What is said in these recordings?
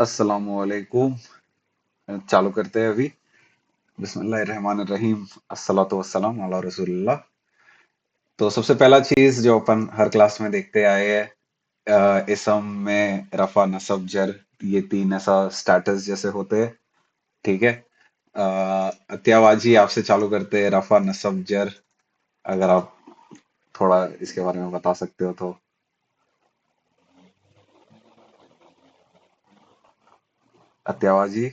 अस्सलामुअलैकुम। चालू करते हैं अभी। बिस्मिल्लाहिर्रहमानिर्रहीम। अस्सलातु वस्सलाम अला रसूलिल्लाह। तो सबसे पहला चीज जो अपन हर क्लास में देखते आए हैं, इसम में रफा नसब जर, ये तीन ऐसा स्टेटस जैसे होते हैं। ठीक है। अत्यावाजी आपसे चालू करते हैं, रफा नसब जर। अगर आप थोड़ा इसके बारे में बता सकते हो तो। अत्यावाजी।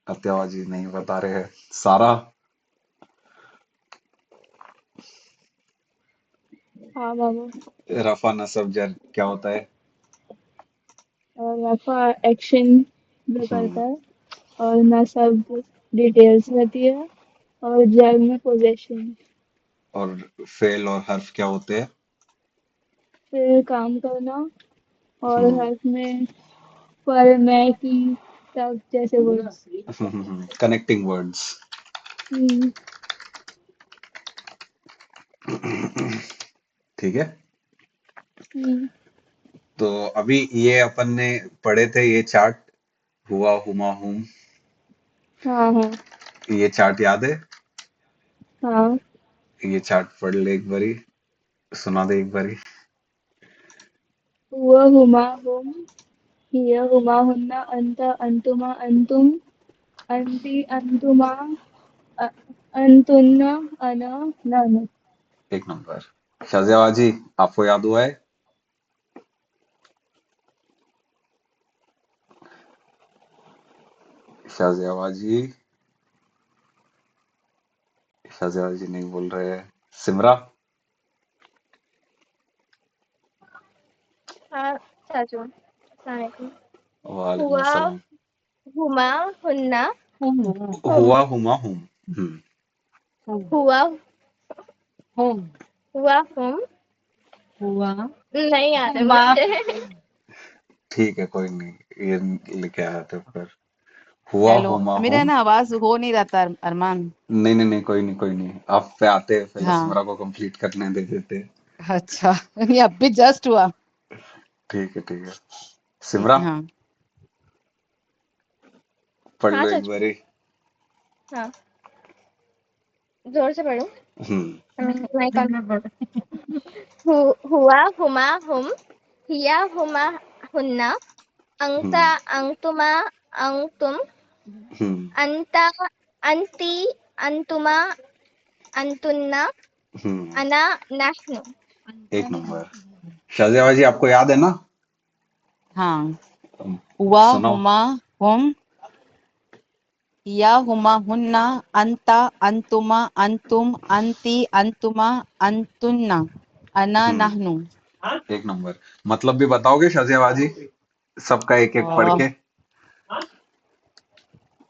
अत्यावाजी नहीं बता रहे हैं। सारा। हाँ बाबू। रफा नसब जर क्या होता है? और रफा एक्शन जो हम्म। करता है, और नसब डिटेल्स रहती है, और जर में पोजेशन। और फेल और हर्फ क्या होते हैं? फिर काम करना, और हम्म। हर्फ में पर, मैं, की, तब जैसे वर्ड्स। Connecting words. हम्म। ठीक है। हम्म। तो अभी ये अपन ने पढ़े थे ये चार्ट, हुआ हुमा हुम। हाँ हाँ। ये चार्ट याद है? हाँ। ये चार्ट पढ़ ले एक बारी, सुना दे एक बारी। हुआ हुमा हुम, हिया हुमा हुन्ना, अंत अंतुमा अंतुम, अंती अंतुमा, अ- अंतुन्ना, अना, नन। एक नंबर। शाहजेबाजी, आपको याद हुआ है? शाहजेबाजी। शाहजेबाजी नहीं बोल रहे हैं। सिमरा। हाँ चाचू, अस्सलाम वालेकुम। वालेकुम हुआ अस्सलाम। हुमा हुन्ना हुम। हुआ हुमा हुम। हम्म। हुआ होम। हुआ हुम। हुआ नहीं याद है हुमा। मुझे। ठीक है, कोई नहीं, ये लिखे आया था फिर। हुआ हेलो। हुमा मेरा हुम। ना आवाज हो नहीं रहा था अरमान। नहीं नहीं नहीं, कोई नहीं कोई नहीं, आप पे आते हैं, पहले हाँ। सिमरा को कंप्लीट करने दे देते हैं। अच्छा। ये अभी जस्ट हुआ। ठीक है ठीक है। ठीक सिमरा, है। हाँ। पढ़ हाँ लो एक चाचू। बारी। हाँ, जोर से पढ़ो। हम्म। नहीं कर। हुआ हुमा हुम, हिया हुमा हुन्ना, अंता हम्म। अंतुमा अंतुम, हम्म। अंता अंती अंतुमा अंतुन्ना, हम्म। अना नहनु। एक नंबर। शाहजेबा जी, आपको याद है ना? हाँ। हुआ सुनाओ। हुमा हुम, या हुमा हुन्ना, अंता अंतुमा अंतुम, अंती अंतुमा अंतुन्ना, अना हम्म। नहनु। एक नंबर। मतलब भी बताओगे शाहजेबा जी, सबका एक एक पढ़ के?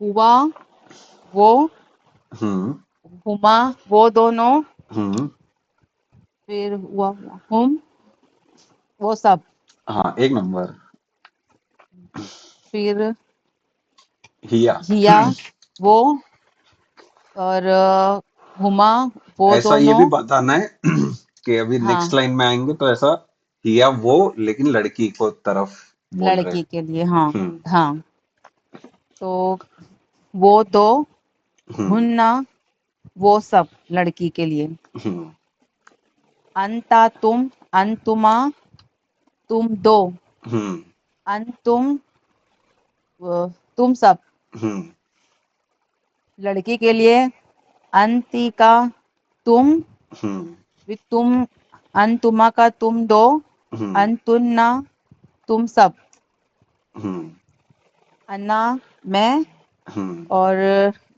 हुआ वो, हम्म। हुमा वो दोनों, हम्म। फिर हुआ हुम वो सब, हाँ, एक नंबर। फिर हिया। हिया वो, और हुमा वो ऐसा ये दोनों। भी बताना है कि अभी नेक्स्ट हाँ, लाइन में आएंगे तो ऐसा, हिया वो लेकिन लड़की को तरफ बोल रहे लड़की हैं। के लिए। हाँ। हम्म। हाँ। तो वो दो, हम्म। हुन्ना वो सब, लड़की के लिए। हम्म। अंता तुम, अंतुमा तुम दो, हम्म। अंतुम तुम सब, हम्म। लड़की के लिए। अंतिका तुम, हम्म। फिर तुम, अंतुमा का तुम दो, हम्म। अंतुन्ना तुम सब, हम्म। अन्ना मैं, हम्म। और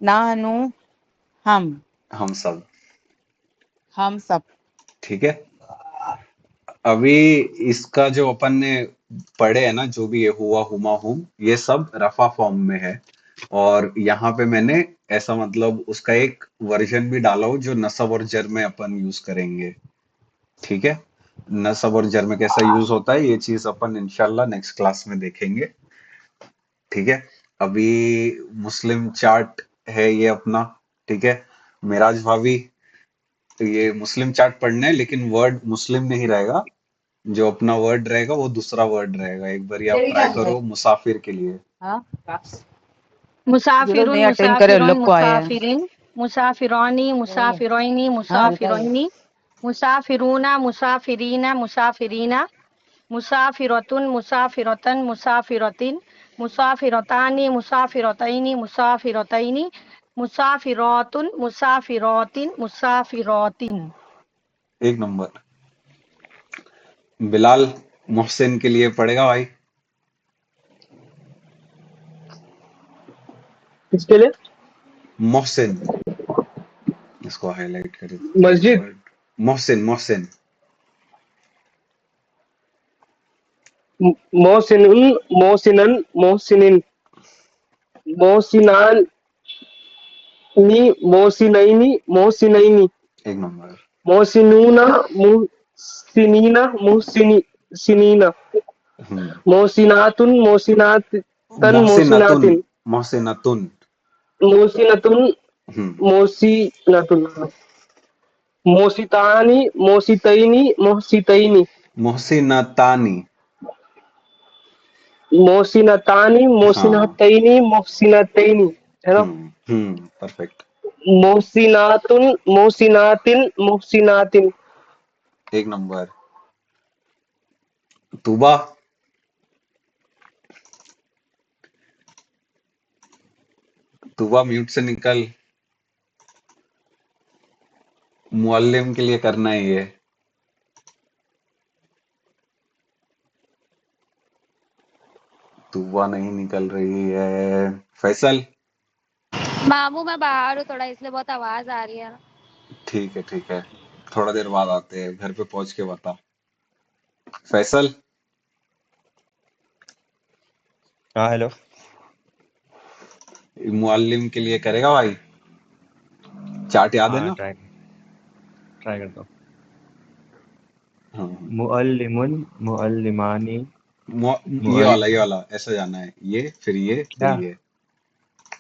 नाहनु हम, हम सब। हम सब। ठीक है। अभी इसका जो अपन ने पढ़े है ना, जो भी ये हुआ हुमा हुम, ये सब रफा फॉर्म में है। और यहाँ पे मैंने ऐसा मतलब उसका एक वर्जन भी डाला हो जो नसब और जर में अपन यूज करेंगे। ठीक है। नसब और जर में कैसा यूज होता है, ये चीज अपन इंशाल्लाह नेक्स्ट क्लास में देखेंगे। ठीक है। अभी मुस्लिम चार्ट है ये अपना। ठीक है। मिराज भाभी, ये मुस्लिम चार्ट पढ़ना है, लेकिन वर्ड मुस्लिम नहीं रहेगा। जो अपना वर्ड रहेगा वो दूसरा वर्ड रहेगा। एक बार आप ट्राई करो मुसाफिर के लिए। हाँ, जो लोग मुसाफिरुन नहीं अटेंड करे उन मुसाफिरुन लोग को आए हैं। मुसाफिरिन मुसाफिरौनी मुसाफिरौनी हाँ, मुसाफिरौनी मुसाफिरूना मुसाफिरीना मुसाफिरीना मुसाफिरतुन मुसाफिरतन मुसाफिरतिन मुसाफिरतानी मुसाफिरतैनी मुसाफिरतैनी मुसाफिरतुन मुसाफिरतिन मुसाफिरतिन। एक नंबर। बिलाल मोहसिन के लिए पढ़ेगा भाई। किसके लिए? मोहसिन, इसको हाईलाइट कर देते हैं मस्जिद। वर्ड। मोहसिन, मोहसिन। मोहसिनुन मोहसिनन मोहसिनिन मोहसिनानी मोहसिनैनी मोहसिनैनी एक नंबर। मोहसिनूना मोहसिनीना मोहसिनीना हम्म। मोहसिनातुन मोहसिनातन मोहसिनतुन, मोहसिनातिन मोहसिनतुन। मोहसिनतुन हम्म। मोहसिनतुन मोहसितानी मोहसितैनी मोहसितैनी मोहसिनतानी। मोहसिनतानी हाँ। मोहसिनतैनी मोहसिनतैनी, है ना? परफेक्ट। मोहसिनातुन मोहसिनातिन मोहसिनातिन। एक नंबर। तूबा। तूबा म्यूट से निकल। मुअल्लिम के लिए करना है ये। तूबा नहीं निकल रही है। फैसल। मामू मैं बाहर हूँ थोड़ा इसलिए बहुत आवाज आ रही है। ठीक है, ठीक है। थोड़ा देर बाद आते हैं, घर पे पहुंच के बता। फैसल। हाँ हेलो। मुअल्लिम के लिए करेगा भाई। चार्ट याद है हाँ ना? ट्राई करता हूँ। हाँ। मुअल्लिमुन मुअल्लिमानी ये मुअल वाला, ये वाला ऐसा जाना है। ये फिर ये फिर क्या ये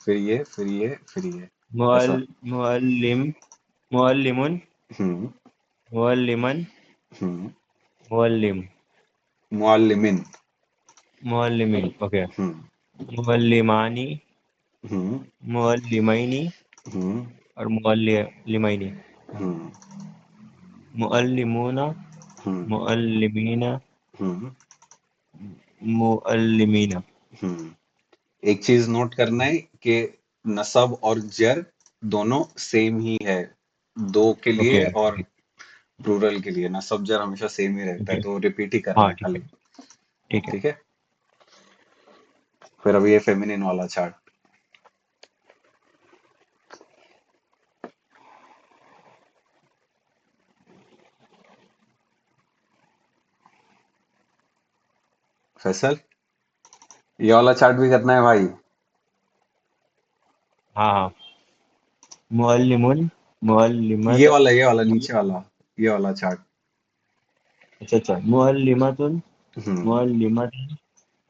फिर ये फिर ये फिर ये मुअल ऐसा। मुअल्लिम मुअल्लिमुन हम्म। मुअल्लिमन हम्म। मुअल्लिम मुअल्लिमिन। मुअल्लिमिन। ओके। हम्म। मुअल्लिमानी हम्म। मुअल्लिमैनी हम्म। और मुअल्लिमैनी हम्म। मुअल्लिमूना हम्म। मुअल्लिमीना हम्म। मुअल्लिमीना। हम्म। एक चीज नोट करना है कि नसब और जर दोनों सेम ही है। दो के लिए ओके और प्लूरल के लिए नसब जर हमेशा सेम ही रहता है, ओके। तो रिपीट ही करना हाँ है ठीक है खाली। ठीक है। ठीक है। फिर अभी ये फेमिनिन वाला चार्ट। फैसल, ये वाला चार्ट भी करना है भाई। हाँ हाँ। मुअल्लिमुन मुअल्लिमत ये वाला नीचे वाला, ये वाला चार्ट। अच्छा मुअल्लिमतुन हम्म। मुअल्लिमतिन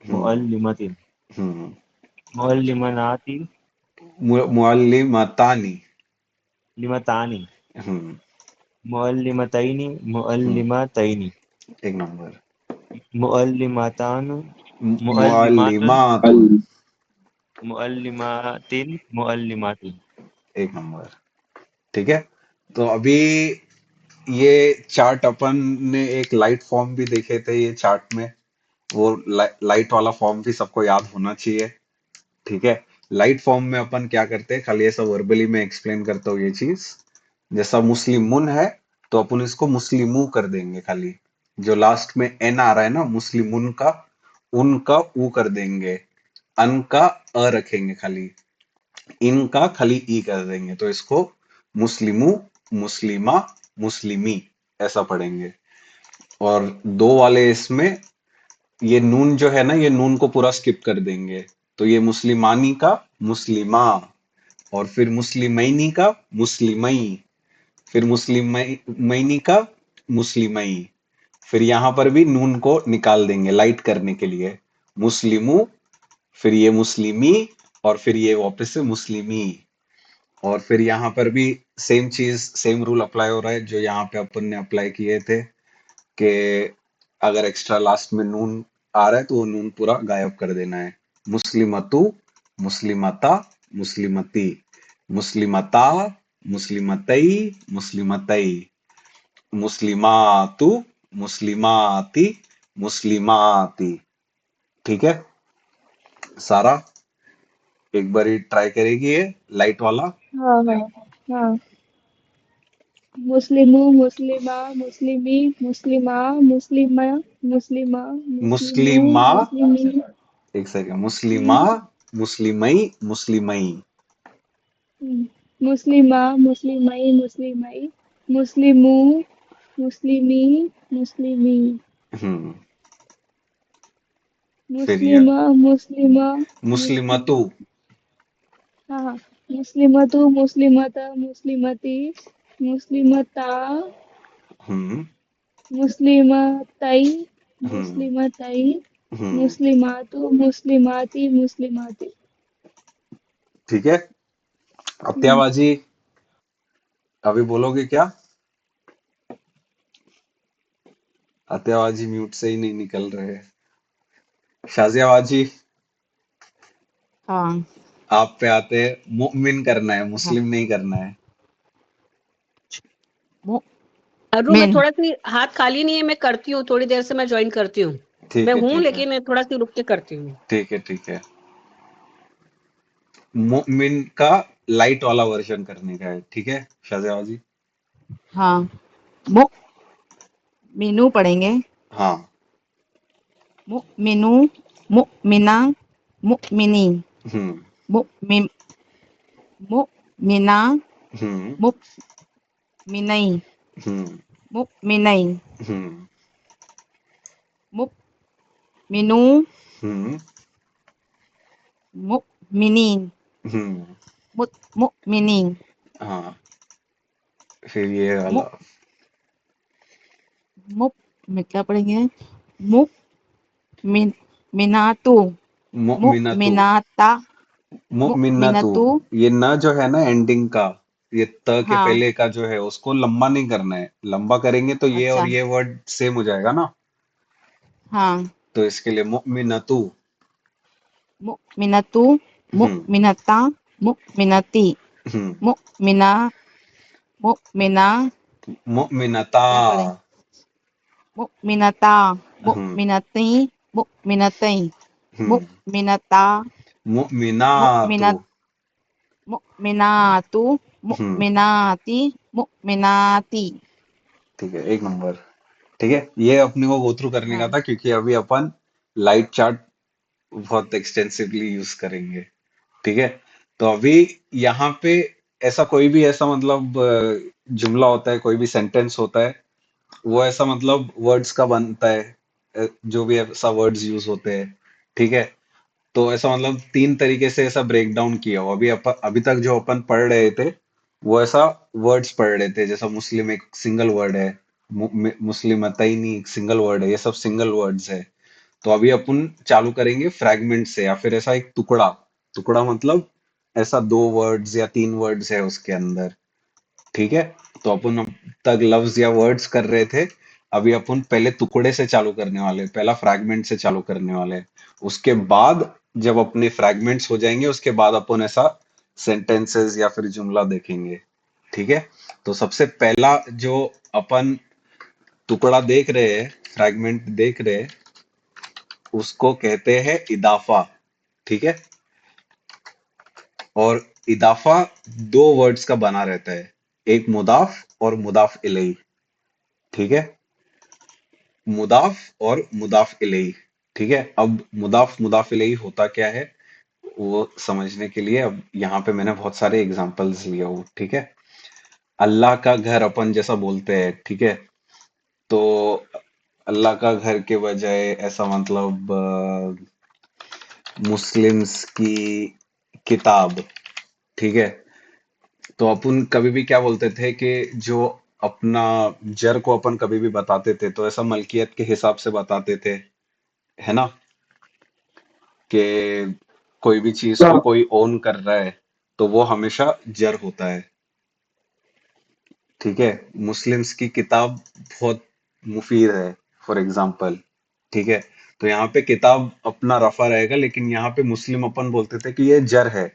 हम्म। मुअल्लिमतिन हम्म। मुअल्लिमनाति मुअल्लिमतानी। लिमतानी हम्म। मुअल्लिमतैनि हम्म। मुअल्लिमतैनि एक नंबर। मुअल्लिमतान मुअल्लिमातुन मुअल्लिमातुन। मुअल्लिमातिन मुअल्लिमातिन। एक नंबर। ठीक है। तो अभी ये चार्ट अपन ने एक लाइट फॉर्म भी देखे थे ये चार्ट में। वो लाइट वाला फॉर्म भी सबको याद होना चाहिए। ठीक है। लाइट फॉर्म में अपन क्या करते हैं, खाली ऐसा वर्बली में एक्सप्लेन करता हूँ ये चीज। जैसा मुस्लिमुन है, तो अपन इसको मुस्लिमू कर देंगे खाली। जो लास्ट में एन आ रहा है ना मुस्लिमुन का, उनका ऊ कर देंगे। अन का अ रखेंगे खाली। इनका खाली ई कर देंगे, तो इसको मुस्लिमू, मुस्लिमा, मुस्लिमी ऐसा पढ़ेंगे। और दो वाले इसमें ये नून जो है ना, ये नून को पूरा स्किप कर देंगे। तो ये मुस्लिमानी का मुस्लिमा, और फिर मुस्लिमैनी का मुस्लिमई, फिर मुस्लिमैनी का मुस्लिमई। फिर यहां पर भी नून को निकाल देंगे लाइट करने के लिए। मुस्लिमू, फिर ये मुस्लिमी, और फिर ये वापस से मुस्लिमी। और फिर यहाँ पर भी सेम चीज, सेम रूल अप्लाई हो रहा है जो यहाँ पे अपन ने अप्लाई किए थे, कि अगर एक्स्ट्रा लास्ट में नून आ रहा है तो वो नून पूरा गायब कर देना है। मुस्लिमतु, मुस्लिमता, मुस्लिमती, मुस्लिमता, मुस्लिमतई, मुस्लिमतई, मुस्लिमातु, मुस्लिमाती, मुस्लिमाती। ठीक है, सारा एक बार ट्राई करेगी ये लाइट वाला। हाँ हाँ हाँ। मुस्लिमु, मुस्लिमा, मुस्लिमी, मुस्लिमा, मुस्लिमा, मुस्लिमा, मुस्लिमू, मुस्लिमा, मुस्लिमी, एक सेकंड, मुस्लिमा, मुस्लिमई, मुस्लिमई। मुस्लिमा, मुस्लिमई, मुस्लिमई, मुस्लिमू, मुस्लिमी, मुस्लिमी, हम्म। फिर ये मुस्लिमा, मुस्लिमा, मुस्लिम, मुस्लिमतु। हाँ हाँ। मुस्लिमतु, मुस्लिमता, मुस्लिमती, मुस्लिमता, हम्म। मुस्लिमतई, हम्म। मुस्लिमतई, हम्म। मुस्लिमातु, मुस्लिमाती, मुस्लिमाती। ठीक है, हम्म, अत्याबाजी अभी बोलोगे क्या? अत्याबाजी म्यूट से ही नहीं निकल रहे। शाजियाबाजी, हाँ आप पे आते हैं। मुमिन करना है, हाँ। मुस्लिम नहीं करना है। अरु मैं मेन थोड़ा सी हाथ खाली नहीं है, मैं करती हूँ, थोड़ी देर से मैं ज्वाइन करती हूँ। ठीक मैं है, हूँ ठीक है, लेकिन मैं थोड़ा सी रुक के करती हूँ। ठीक है, ठीक है। मुमिन का लाइट वाला वर्जन करने का है, ठीक है शाजियाबाजी? हाँ। मु मीनू पढ़ेंगे। हाँ। मुमिनु, मुमिना, मुमिनी, हम्म। मुमिम, मुमिना, हम्म। मुमिनई, हम्म। मुमिनई, हम्म। मुमिनु, हम्म। मुमिनी, हम्म। मुमिनी, हाँ, फिर ये मु वाला मु में क्या पढ़ेंगे? मुमिन मिनातु, मुमिनतु। मुमिनाता, मुमिनतु, मुमिनतु, ये न जो है ना एंडिंग का, ये त के हाँ, पहले का जो है उसको लंबा नहीं करना है। लंबा करेंगे तो ये और अच्छा, ये वर्ड सेम हो जाएगा ना। हाँ। तो इसके लिए मुमिनतु। मुमिनतु, हम्म। मुमिनता, मुमिनती, हम्म। मुमिना, मुमिना, मुमिनता। क्या पढ़े? मुमिनता, हम्म। मुमिनती, मुमिनतई, हम्म। मुमिनता, मुमिनातु। मुमिनत, मुमिनातु, हम्म। मुमिनाती, मुमिनाती। ठीक है, एक नंबर। ठीक है, ये अपने को गो थ्रू करने का हाँ, था क्योंकि अभी अपन लाइट चार्ट बहुत एक्सटेंसिवली यूज करेंगे। ठीक है, तो अभी यहाँ पे ऐसा कोई भी ऐसा मतलब जुमला होता है, कोई भी सेंटेंस होता है, वो ऐसा मतलब वर्ड्स का बनता है। जो भी ऐसा वर्ड्स यूज होते हैं, ठीक है, तो ऐसा मतलब तीन तरीके से ऐसा ब्रेक डाउन किया हो। अभी तक जो अपन पढ़ रहे थे वो ऐसा वर्ड्स पढ़ रहे थे, जैसा मुस्लिम एक सिंगल वर्ड है, मुस्लिमतैनी एक सिंगल वर्ड है, ये सब सिंगल वर्ड्स है। तो अभी अपन चालू करेंगे फ्रैगमेंट से, या फिर ऐसा एक टुकड़ा। टुकड़ा मतलब ऐसा दो वर्ड्स या तीन वर्ड्स है उसके अंदर। ठीक है, तो अपन अब तक लफ्ज या वर्ड्स कर रहे थे, अभी अपन पहले टुकड़े से चालू करने वाले, पहला फ्रैगमेंट से चालू करने वाले। उसके बाद जब अपने फ्रैगमेंट्स हो जाएंगे उसके बाद अपन ऐसा सेंटेंसेस या फिर जुमला देखेंगे। ठीक है, तो सबसे पहला जो अपन टुकड़ा देख रहे हैं, फ्रैगमेंट देख रहे हैं, उसको कहते हैं इदाफा। ठीक है, और इदाफा दो वर्ड्स का बना रहता है, एक मुदाफ और मुदाफ इलैही। ठीक है, मुदाफ और मुदाफ इलैही। ठीक है, अब मुदाफ मुदाफ इलैही होता क्या है वो समझने के लिए अब यहाँ पे मैंने बहुत सारे एग्जांपल्स लिए हूँ। ठीक है, अल्लाह का घर अपन जैसा बोलते हैं, ठीक है, तो अल्लाह का घर के बजाय ऐसा मतलब मुस्लिम्स की किताब। ठीक है, तो अपन कभी भी क्या बोलते थे कि जो अपना जर को अपन कभी भी बताते थे तो ऐसा मलकियत के हिसाब से बताते थे, है ना, कि कोई भी चीज को हाँ कोई ओन कर रहा है तो वो हमेशा जर होता है। ठीक है, मुस्लिम्स की किताब बहुत मुफीद है, फॉर एग्जाम्पल। ठीक है, तो यहाँ पे किताब अपना रफा रहेगा, लेकिन यहाँ पे मुस्लिम अपन बोलते थे कि ये जर है,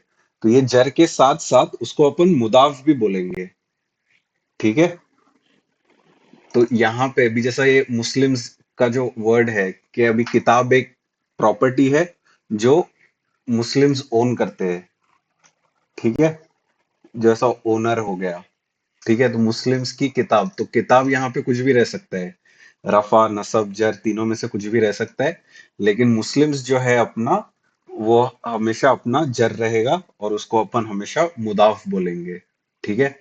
तो ये जर के साथ साथ उसको अपन मुदाफ भी बोलेंगे। ठीक है, तो यहाँ पे अभी जैसा ये मुस्लिम्स का जो वर्ड है कि अभी किताब एक प्रॉपर्टी है जो मुस्लिम्स ओन करते हैं। ठीक है, जैसा ओनर हो गया। ठीक है, तो मुस्लिम्स की किताब, तो किताब यहाँ पे कुछ भी रह सकता है, रफा नसब जर तीनों में से कुछ भी रह सकता है, लेकिन मुस्लिम्स जो है अपना, वो हमेशा अपना जर रहेगा और उसको अपन हमेशा मुदाफ बोलेंगे। ठीक है,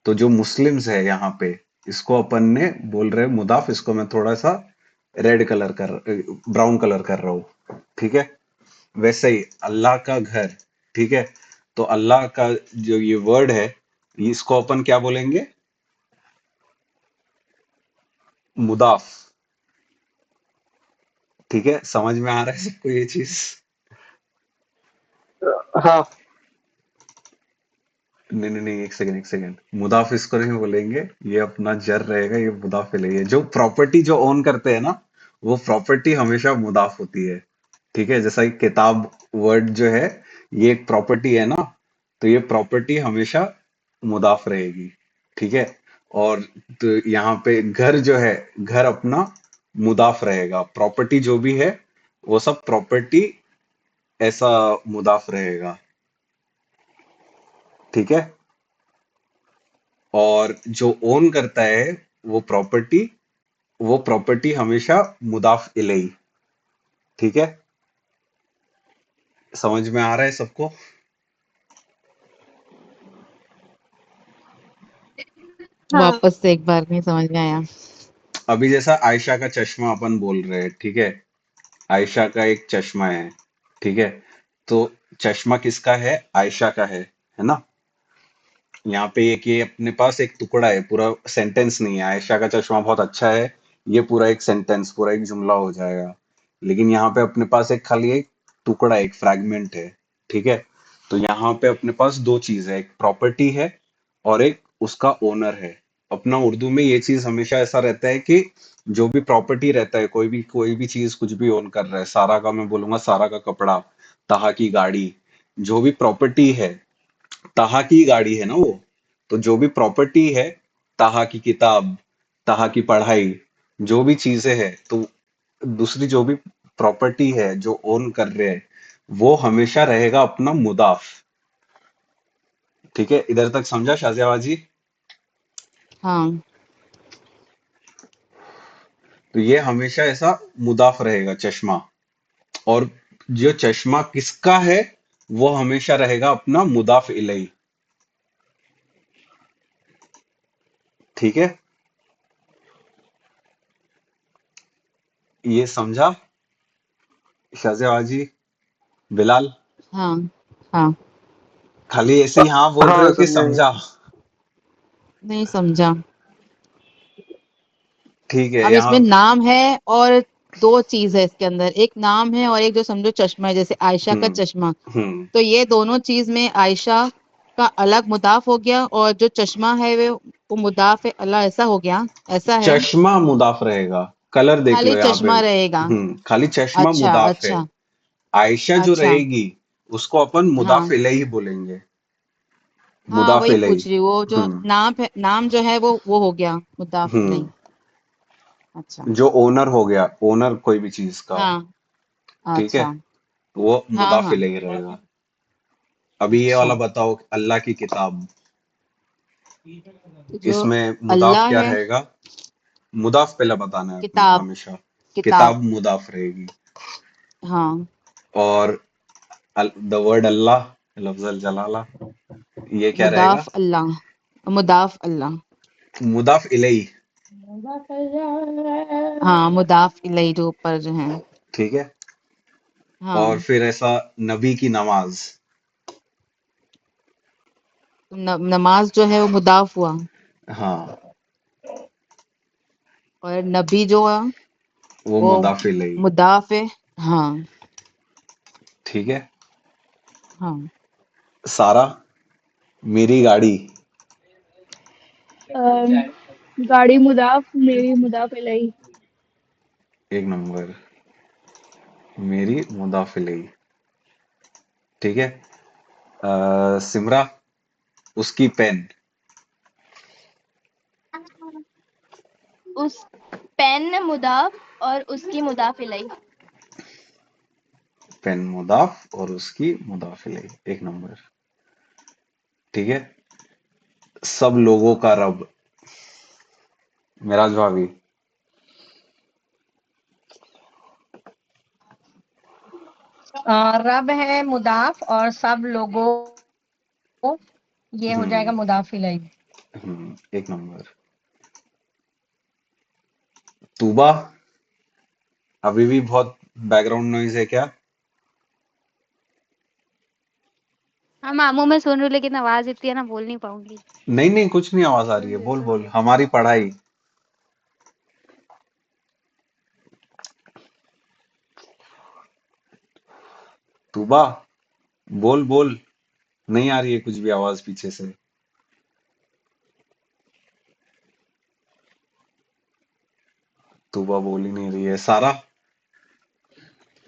तो जो मुस्लिम्स है यहाँ पे, इसको अपन ने बोल रहे हैं मुदाफ, इसको मैं थोड़ा सा रेड कलर कर ब्राउन कलर कर रहा हूँ। ठीक है, वैसे ही अल्लाह का घर। ठीक है, तो अल्लाह का जो ये वर्ड है, इसको अपन क्या बोलेंगे, मुदाफ। ठीक है, समझ में आ रहा है सबको ये चीज? हाँ। नहीं नहीं नहीं, एक सेकंड एक सेकंड, मुदाफ इसको नहीं बोलेंगे, ये अपना जर रहेगा, ये मुदाफ है। जो प्रॉपर्टी जो ओन करते हैं ना, वो प्रॉपर्टी हमेशा मुदाफ होती है। ठीक है, जैसा कि किताब वर्ड जो है, ये एक प्रॉपर्टी है ना, तो ये प्रॉपर्टी हमेशा मुदाफ रहेगी। ठीक है, और तो यहाँ पे घर जो है, घर अपना मुदाफ रहेगा, प्रॉपर्टी जो भी है वो सब प्रॉपर्टी ऐसा मुदाफ रहेगा। ठीक है, और जो ओन करता है वो प्रॉपर्टी हमेशा मुदाफ इलैही। ठीक है, समझ में आ रहा है सबको? हाँ। वापस से एक बार नहीं समझ में आया। अभी जैसा आयशा का चश्मा अपन बोल रहे हैं, ठीक है, आयशा का एक चश्मा है। ठीक है, तो चश्मा किसका है, आयशा का है ना। यहाँ पे एक ये अपने पास एक टुकड़ा है, पूरा सेंटेंस नहीं है, आयशा का चश्मा बहुत अच्छा है, ये पूरा एक सेंटेंस, पूरा एक जुमला हो जाएगा। लेकिन यहाँ पे अपने पास एक खाली एक टुकड़ा, एक फ्रैगमेंट है। ठीक है, तो यहाँ पे अपने पास दो चीज है, एक प्रॉपर्टी है और एक उसका ओनर है। अपना उर्दू में ये चीज हमेशा ऐसा रहता है कि जो भी प्रॉपर्टी रहता है, कोई भी चीज कुछ भी ओन कर रहा है, सारा का मैं बोलूंगा, सारा का कपड़ा, ताहा की गाड़ी, जो भी प्रॉपर्टी है, ताहा की गाड़ी है ना वो, तो जो भी प्रॉपर्टी है, ताहा की किताब, ताहा की पढ़ाई, जो भी चीजें हैं, तो दूसरी जो भी प्रॉपर्टी है जो ओन कर रहे हैं, वो हमेशा रहेगा अपना मुदाफ। ठीक है, इधर तक समझा शाहजेवा जी? हाँ। तो ये हमेशा ऐसा मुदाफ रहेगा चश्मा, और जो चश्मा किसका है, वो हमेशा रहेगा अपना मुदाफ इलैही। ठीक है, ये समझा शाहजेवा जी? बिलाल, हाँ। हाँ। खाली ऐसे ही हाँ बोल रहे हाँ हो कि समझेंगे। समझा? नहीं समझा। ठीक है, अब यहाँ इसमें नाम है और दो चीज है इसके अंदर, एक नाम है और एक जो समझो चश्मा है, जैसे आयशा का हम्म चश्मा। हम्म तो ये दोनों चीज में आयशा का अलग मुदाफ हो गया और जो चश्मा है वो मुदाफ है अल्लाह, ऐसा हो गया, ऐसा है। चश्मा मुदाफ रहेगा, कलर देख लो खाली यहाँ पे। चश्मा रहेगा। खाली चश्मा अच्छा मुदाफ है। अच्छा। आयशा जो अच्छा। रहेगी, उसको अपन मुदाफ हाँ। इलैही बोलेंगे, हाँ मुदाफ वही इलैही। पूछ रही हूँ, वो जो हम्म नाम है, नाम जो है वो हो गया मुदाफ हम्म नहीं। अच्छा। जो ओनर हो गया, ओनर कोई भी चीज का, हाँ। ठीक है, अच्छा। वो हाँ मुदाफ हाँ। इलैही रहेगा। अभी ये अच्छा। वाला बताओ, अल्लाह की किताब, तो जो इसमें मुदाफ अल्लाह क्या है, रहेगा? मुदाफ पहले बताना है अपने को किताब, हमेशा। किताब। किताब मुदाफ रहेगी, हाँ। और द वर्ड अल्लाह, लफ्जल जलाला, ये क्या रहेगा? मुदाफ अल्लाह, मुदाफ अल्लाह। मुदाफ इलैही। हाँ मुदाफ इलैही जो ऊपर जो है। ठीक है, और हाँ। फिर ऐसा नबी की नमाज, तो नमाज जो है वो मुदाफ हुआ, हाँ, और नबी जो है वो वो मुदाफ इलैही। मुदाफ है। हाँ। ठीक है, हाँ। सारा, मेरी गाड़ी। गाड़ी मुदाफ, मेरी मुदाफ इलैही। एक नंबर। मेरी मुदाफ इलैही। ठीक है। सिमरा, उसकी पेन। उस पेन मुदाफ और उसकी मुदाफ इलैही। पेन मुदाफ और उसकी मुदाफ इलैही। एक नंबर। ठीक है। सब लोगों का रब। मेराज भाभी। रब है मुदाफ और सब लोगों, ये हो हम्म जाएगा मुदाफ इलैही। एक नंबर। तूबा, अभी भी बहुत बैकग्राउंड नॉइज है क्या? हाँ मामू मैं सुन रही हूँ लेकिन आवाज इतनी है ना बोल नहीं पाऊंगी। नहीं नहीं, कुछ नहीं, आवाज आ रही है, बोल बोल। हमारी पढ़ाई। तूबा, बोल बोल। नहीं आ रही है कुछ भी आवाज पीछे से। तूबा बोल ही नहीं रही है। सारा,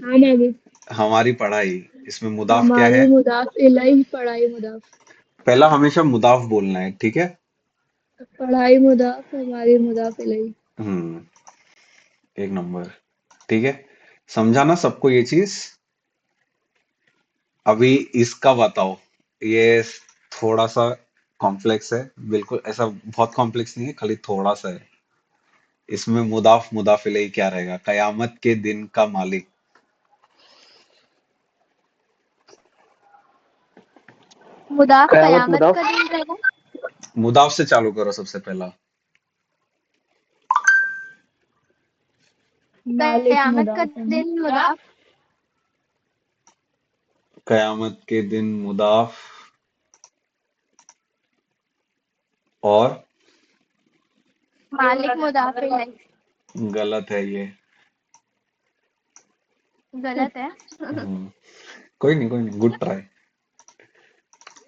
हाँ मामू। हमारी पढ़ाई, इसमें मुदाफ क्या हमारी है? मुदाफ इलैही, पढ़ाई मुदाफ। पहला हमेशा मुदाफ बोलना है, ठीक है। पढ़ाई मुदाफ, हमारी मुदाफ इलैही। हम्म एक नंबर। ठीक है। समझा ना सबको ये चीज? अभी इसका बताओ। ये थोड़ा सा कॉम्प्लेक्स है, बिल्कुल ऐसा बहुत कॉम्प्लेक्स नहीं है, खाली थोड़ा सा है। इसमें मुदाफ मुदाफ इलैही क्या रहेगा? कयामत के दिन का मालिक। मुदाफ कयामत कयामत मुदाफ। का दिन रहेगा। मुदाफ से चालू करो सबसे पहला। मालिक कयामत का मुदाफ है ना। दिन मुदाफ। कयामत के दिन मुदाफ और मालिक मुदाफ इलैही। गलत है ये। गलत है। कोई नहीं, गुड ट्राई।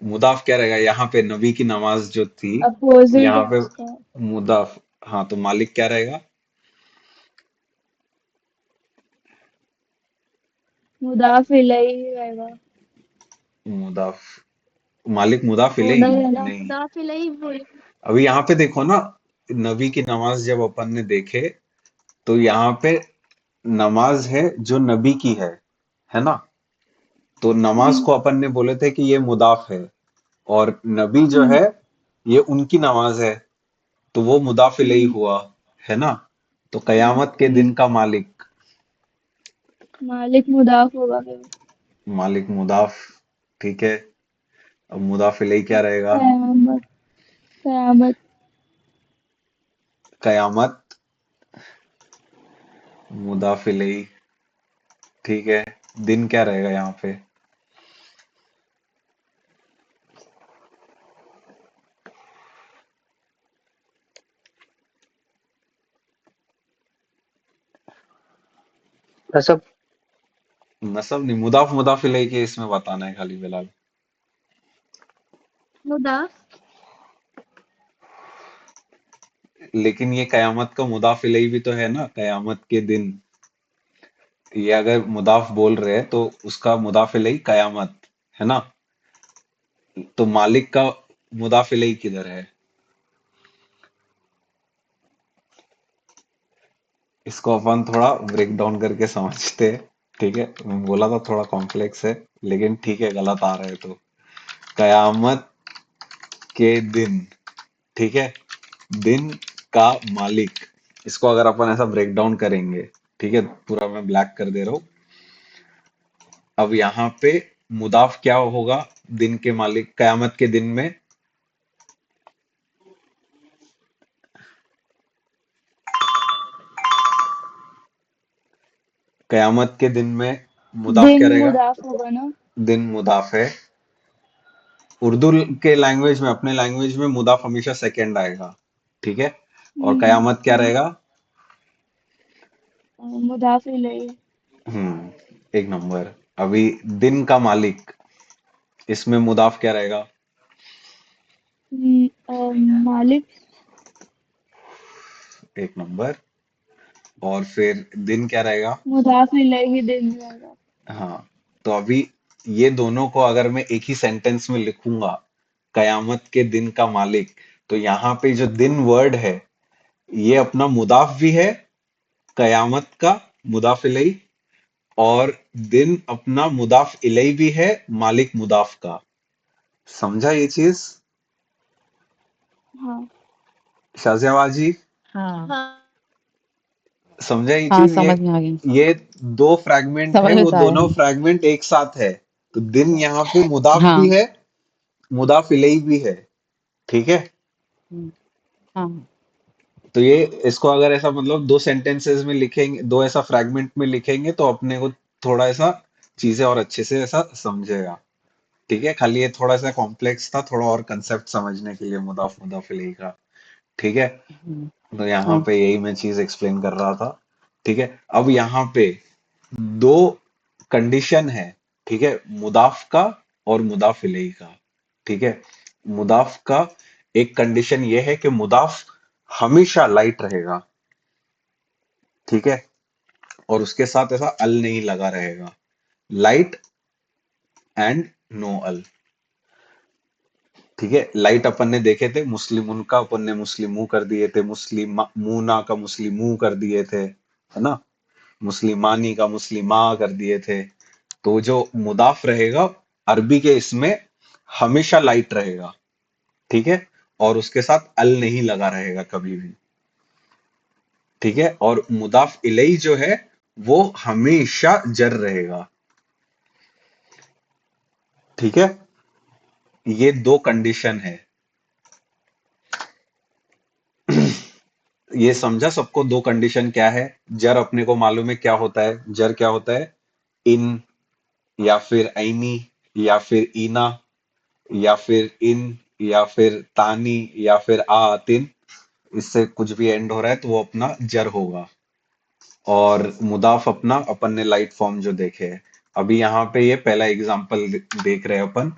मुदाफ क्या रहेगा यहाँ पे? नबी की नमाज जो थी, अपोजिट यहाँ है पे उसका। मुदाफ। हाँ, तो मालिक क्या रहेगा? मुदाफ इलैही रहेगा। मुदाफ। मालिक मुदाफ होना इलैही है ना। नहीं। मुदाफ इलैही बोल। अभी यहाँ पे देखो ना, नबी की नमाज जब अपन ने देखे, तो यहाँ पे नमाज है जो नबी की है ना? तो नमाज को अपन ने बोले थे कि ये मुदाफ है, और नबी जो है ये उनकी नमाज है, तो वो मुदाफ इलैही हुआ, है ना? तो कयामत के दिन का मालिक। मालिक मुदाफ होगा फिर। मालिक मुदाफ। ठीक है। अब मुदाफ इलैही क्या रहेगा? कयामत, कयामत। कयामत मुदाफ इलैही। ठीक है। दिन क्या रहेगा यहाँ पे? नसब। नसब नहीं, मुदाफ मुदाफ इलैही के इसमें बताना है खाली फिलहाल। मुदाफ। लेकिन ये कयामत का मुदाफ इलैही भी तो है ना, कयामत के दिन। ये अगर मुदाफ बोल रहे हैं तो उसका मुदाफ इलैही कयामत, है ना? तो मालिक का मुदाफ इलैही किधर है? इसको अपन थोड़ा ब्रेक डाउन करके समझते हैं। ठीक है, मैं बोला था थोड़ा कॉम्प्लेक्स है, लेकिन ठीक है, गलत आ रहा है तो। कयामत के दिन। ठीक है। दिन का मालिक। इसको अगर अपन ऐसा ब्रेक डाउन करेंगे, ठीक है, पूरा मैं ब्लैक कर दे रहा हूँ। अब यहाँ पे मुदाफ क्या होगा? दिन के मालिक, कयामत के दिन में। कयामत के दिन में मुदाफ क्या दिन रहेगा? मुदाफ होगा ना। दिन मुदाफ है। उर्दू के लैंग्वेज में, अपने लैंग्वेज में मुदाफ हमेशा सेकंड आएगा। ठीक है। और कयामत क्या रहेगा? मुदाफ इलैही। एक नंबर। अभी दिन का मालिक, इसमें मुदाफ क्या रहेगा? मालिक। एक नंबर। और फिर दिन क्या रहेगा? मुदाफ इलैहि दिन रहेगा। हाँ, तो अभी ये दोनों को अगर मैं एक ही सेंटेंस में लिखूंगा, कयामत के दिन का मालिक, तो यहाँ पे जो दिन वर्ड है ये अपना मुदाफ भी है, कयामत का मुदाफ इलैहि, और दिन अपना मुदाफ इलैहि भी है, मालिक मुदाफ का। समझा ये चीज हाँ। शाहजहां जी? हाँ हाँ। समझा ये हाँ, चीज? समझ में आ गई, ये दो फ्रैगमेंट है, समझ में वो तो आया। दोनों फ्रैगमेंट एक साथ है। तो दिन यहाँ पे मुदाफ भी हाँ। है, मुदाफ इलैहि भी है। ठीक है, हम्म, हाँ। तो ये इसको अगर ऐसा मतलब दो सेंटेंसेस में लिखेंगे, दो ऐसा फ्रैगमेंट में लिखेंगे, तो अपने को थोड़ा ऐसा चीजें और अच्छे से ऐसा समझेगा। ठीक है, खाली ये थोड़ा सा कॉम्प्लेक्स था, थोड़ा और कंसेप्ट समझने के लिए मुदाफ मुदाफ इलैहि का। ठीक है, हम्म, तो यहाँ हाँ। पे यही मैं चीज एक्सप्लेन कर रहा था। ठीक है, अब यहाँ पे दो कंडीशन है। ठीक है, मुदाफ का और मुदाफ इलैहि का। ठीक है, मुदाफ का एक कंडीशन ये है कि मुदाफ हमेशा लाइट रहेगा। ठीक है, और उसके साथ ऐसा अल नहीं लगा रहेगा। लाइट एंड नो अल। ठीक है, लाइट अपन ने देखे थे, मुस्लिमुन का अपन ने मुस्लिमू कर दिए थे, मुस्लिम मूना का मुस्लिमू कर दिए थे, है ना? मुस्लिमानी का मुस्लिमा कर दिए थे। तो जो मुदाफ रहेगा अरबी के इसमें हमेशा लाइट रहेगा। ठीक है, और उसके साथ अल नहीं लगा रहेगा कभी भी। ठीक है, और मुदाफ इलैहि जो है वो हमेशा जर रहेगा। ठीक है, ये दो कंडीशन है। ये समझा सबको? दो कंडीशन क्या है? जर अपने को मालूम है क्या होता है, जर क्या होता है? इन, या फिर ऐनी, या फिर ईना, या फिर इन, या फिर तानी, या फिर आतिन, इससे कुछ भी एंड हो रहा है तो वो अपना जर होगा। और मुदाफ अपना अपन ने लाइट फॉर्म जो देखे है। अभी यहाँ पे ये पहला एग्जांपल देख रहे हैं अपन,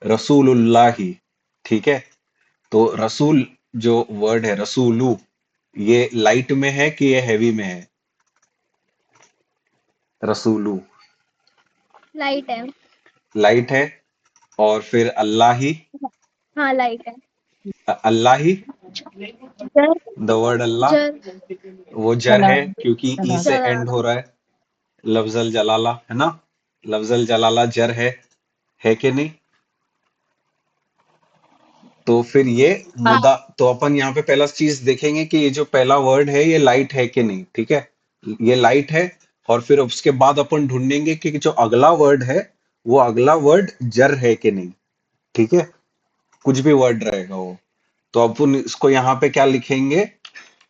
रसूलुल्लाही। ठीक है, तो रसूल जो वर्ड है, रसूलू, ये लाइट में है कि ये हैवी में है? रसूलू लाइट है। लाइट है। और फिर अल्लाह ही, हाँ लाइट है। अल्लाह ही, जर। द वर्ड अल्लाह, जर। वो जर है क्योंकि ई से एंड हो जलाला। रहा है। लफ्जल जलाला, है ना? लफ्जल जलाला जर है कि नहीं? तो फिर ये हाँ। मुदा, तो अपन यहाँ पे पहला चीज देखेंगे कि ये जो पहला वर्ड है ये लाइट है कि नहीं। ठीक है, ये लाइट है। और फिर उसके बाद अपन ढूंढेंगे कि जो अगला वर्ड है वो अगला वर्ड जर है कि नहीं। ठीक है, कुछ भी वर्ड रहेगा वो। तो अपन इसको यहाँ पे क्या लिखेंगे?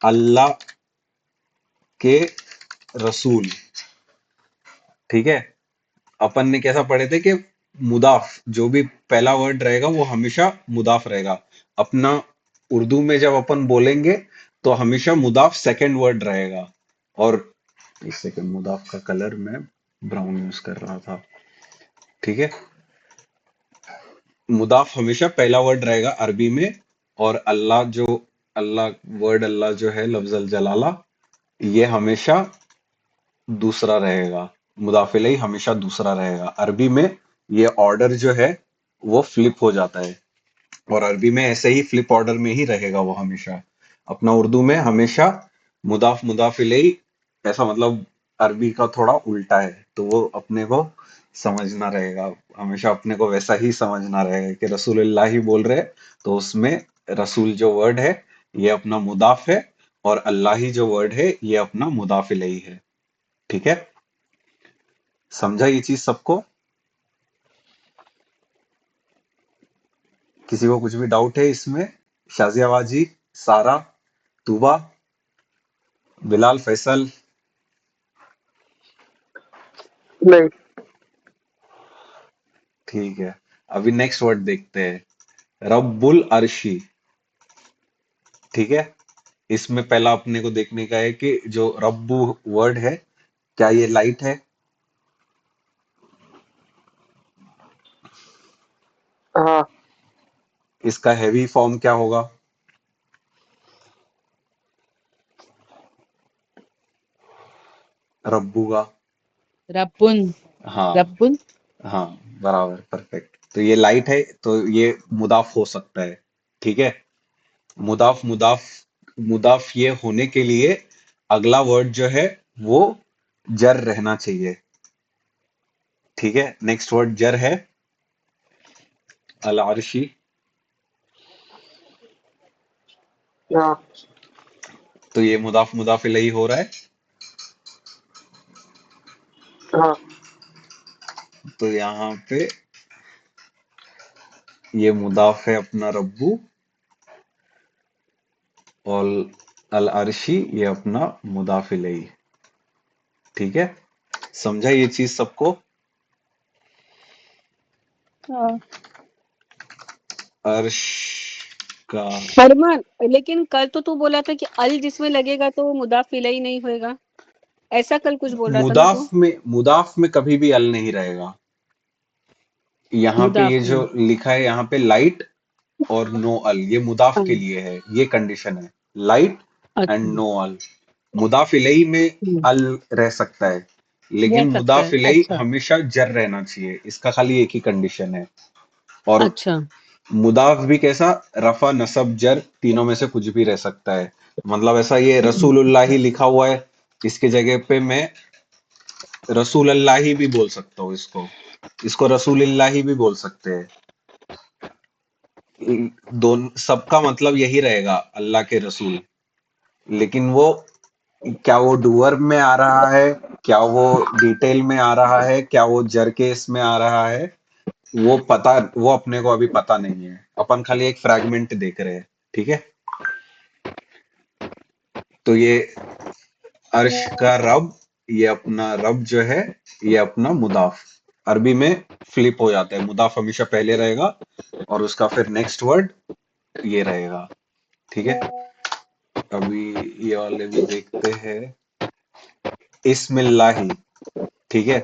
अल्लाह के रसूल। ठीक है, अपन ने कैसा पढ़े थे कि मुदाफ जो भी पहला वर्ड रहेगा वो हमेशा मुदाफ रहेगा। अपना उर्दू में जब अपन बोलेंगे तो हमेशा मुदाफ सेकंड वर्ड रहेगा। और एक सेकंड, मुदाफ का कलर मैं ब्राउन यूज कर रहा था। ठीक है, मुदाफ हमेशा पहला वर्ड रहेगा अरबी में। और अल्लाह जो, अल्लाह वर्ड अल्लाह जो है, लफ्जल जलाला, ये हमेशा दूसरा रहेगा। मुदाफ इलैहि हमेशा दूसरा रहेगा। अरबी में ये ऑर्डर जो है वो फ्लिप हो जाता है, और अरबी में ऐसे ही फ्लिप ऑर्डर में ही रहेगा वो हमेशा। अपना उर्दू में हमेशा मुदाफ मुदाफ इलैहि ऐसा, मतलब अरबी का थोड़ा उल्टा है, तो वो अपने को समझना रहेगा। हमेशा अपने को वैसा ही समझना रहेगा कि रसूलुल्लाह ही बोल रहे हैं, तो उसमें रसूल जो वर्ड है ये अपना मुदाफ है, और अल्लाह ही जो वर्ड है ये अपना मुदाफ इलैहि है। ठीक है, समझा ये चीज सबको? किसी को कुछ भी डाउट है इसमें? शाजिया बाजी, सारा, तूबा, बिलाल, फैसल? नहीं। ठीक है, अभी नेक्स्ट वर्ड देखते हैं, रब्बुल अर्शी। ठीक है, इसमें पहला अपने को देखने का है कि जो रब्बु वर्ड है क्या ये लाइट है? हाँ। इसका हैवी फॉर्म क्या होगा? रब्बू का। रब्बुन। हाँ रब्बुन। हाँ, बराबर, परफेक्ट। तो ये लाइट है, तो ये मुदाफ हो सकता है। ठीक है। मुदाफ मुदाफ मुदाफ ये होने के लिए अगला वर्ड जो है वो जर रहना चाहिए। ठीक है। नेक्स्ट वर्ड जर है अल अर्शी। हाँ तो ये मुदाफ मुदाफ इलैही हो रहा है। हाँ तो यहाँ पे ये मुदाफ है अपना रब्बू, और अल अर्शी ये अपना मुदाफ इलैही। ठीक है। समझा ये चीज सबको? हाँ। अर्श का फरमान, लेकिन कल तो तू बोला था कि अल जिसमें लगेगा तो वो मुदाफ इलैही नहीं होएगा, ऐसा कल कुछ बोल रहा था ना तू। मुदाफ में कभी भी अल नहीं रहेगा। यहाँ पे ये मुदाफ जो में। लिखा है यहाँ पे लाइट और नो अल, ये मुदाफ के लिए है, ये कंडीशन है। लाइट एंड अच्छा। नो अल। मुदाफ इलैही में अल रह सकता है, रह लेकिन सकता मुदाफ है। इलैही अच्छा हमेशा जर रहना चाहिए, इसका खाली एक ही कंडीशन है। और अच्छा मुदाफ भी कैसा? रफा नसब जर तीनों में से कुछ भी रह सकता है। मतलब ऐसा, ये रसूलुल्लाही लिखा हुआ है, इसके जगह पे मैं रसूल अल्लाह ही भी बोल सकता हूँ। इसको रसूलिल्लाही भी बोल सकते हैं। दोनों सबका मतलब यही रहेगा, अल्लाह के रसूल। लेकिन वो क्या वो डूअर में आ रहा है, क्या वो डिटेल में आ रहा है, क्या वो जर केस में आ रहा है, वो अपने को अभी पता नहीं है। अपन खाली एक फ्रैगमेंट देख रहे हैं। ठीक है। तो ये अर्श का रब, ये अपना रब जो है, ये अपना मुदाफ अरबी में फ्लिप हो जाता है। मुदाफ हमेशा पहले रहेगा और उसका फिर नेक्स्ट वर्ड ये रहेगा। ठीक है। अभी ये वाले भी देखते हैं। इस्मिल्लाही। ठीक है।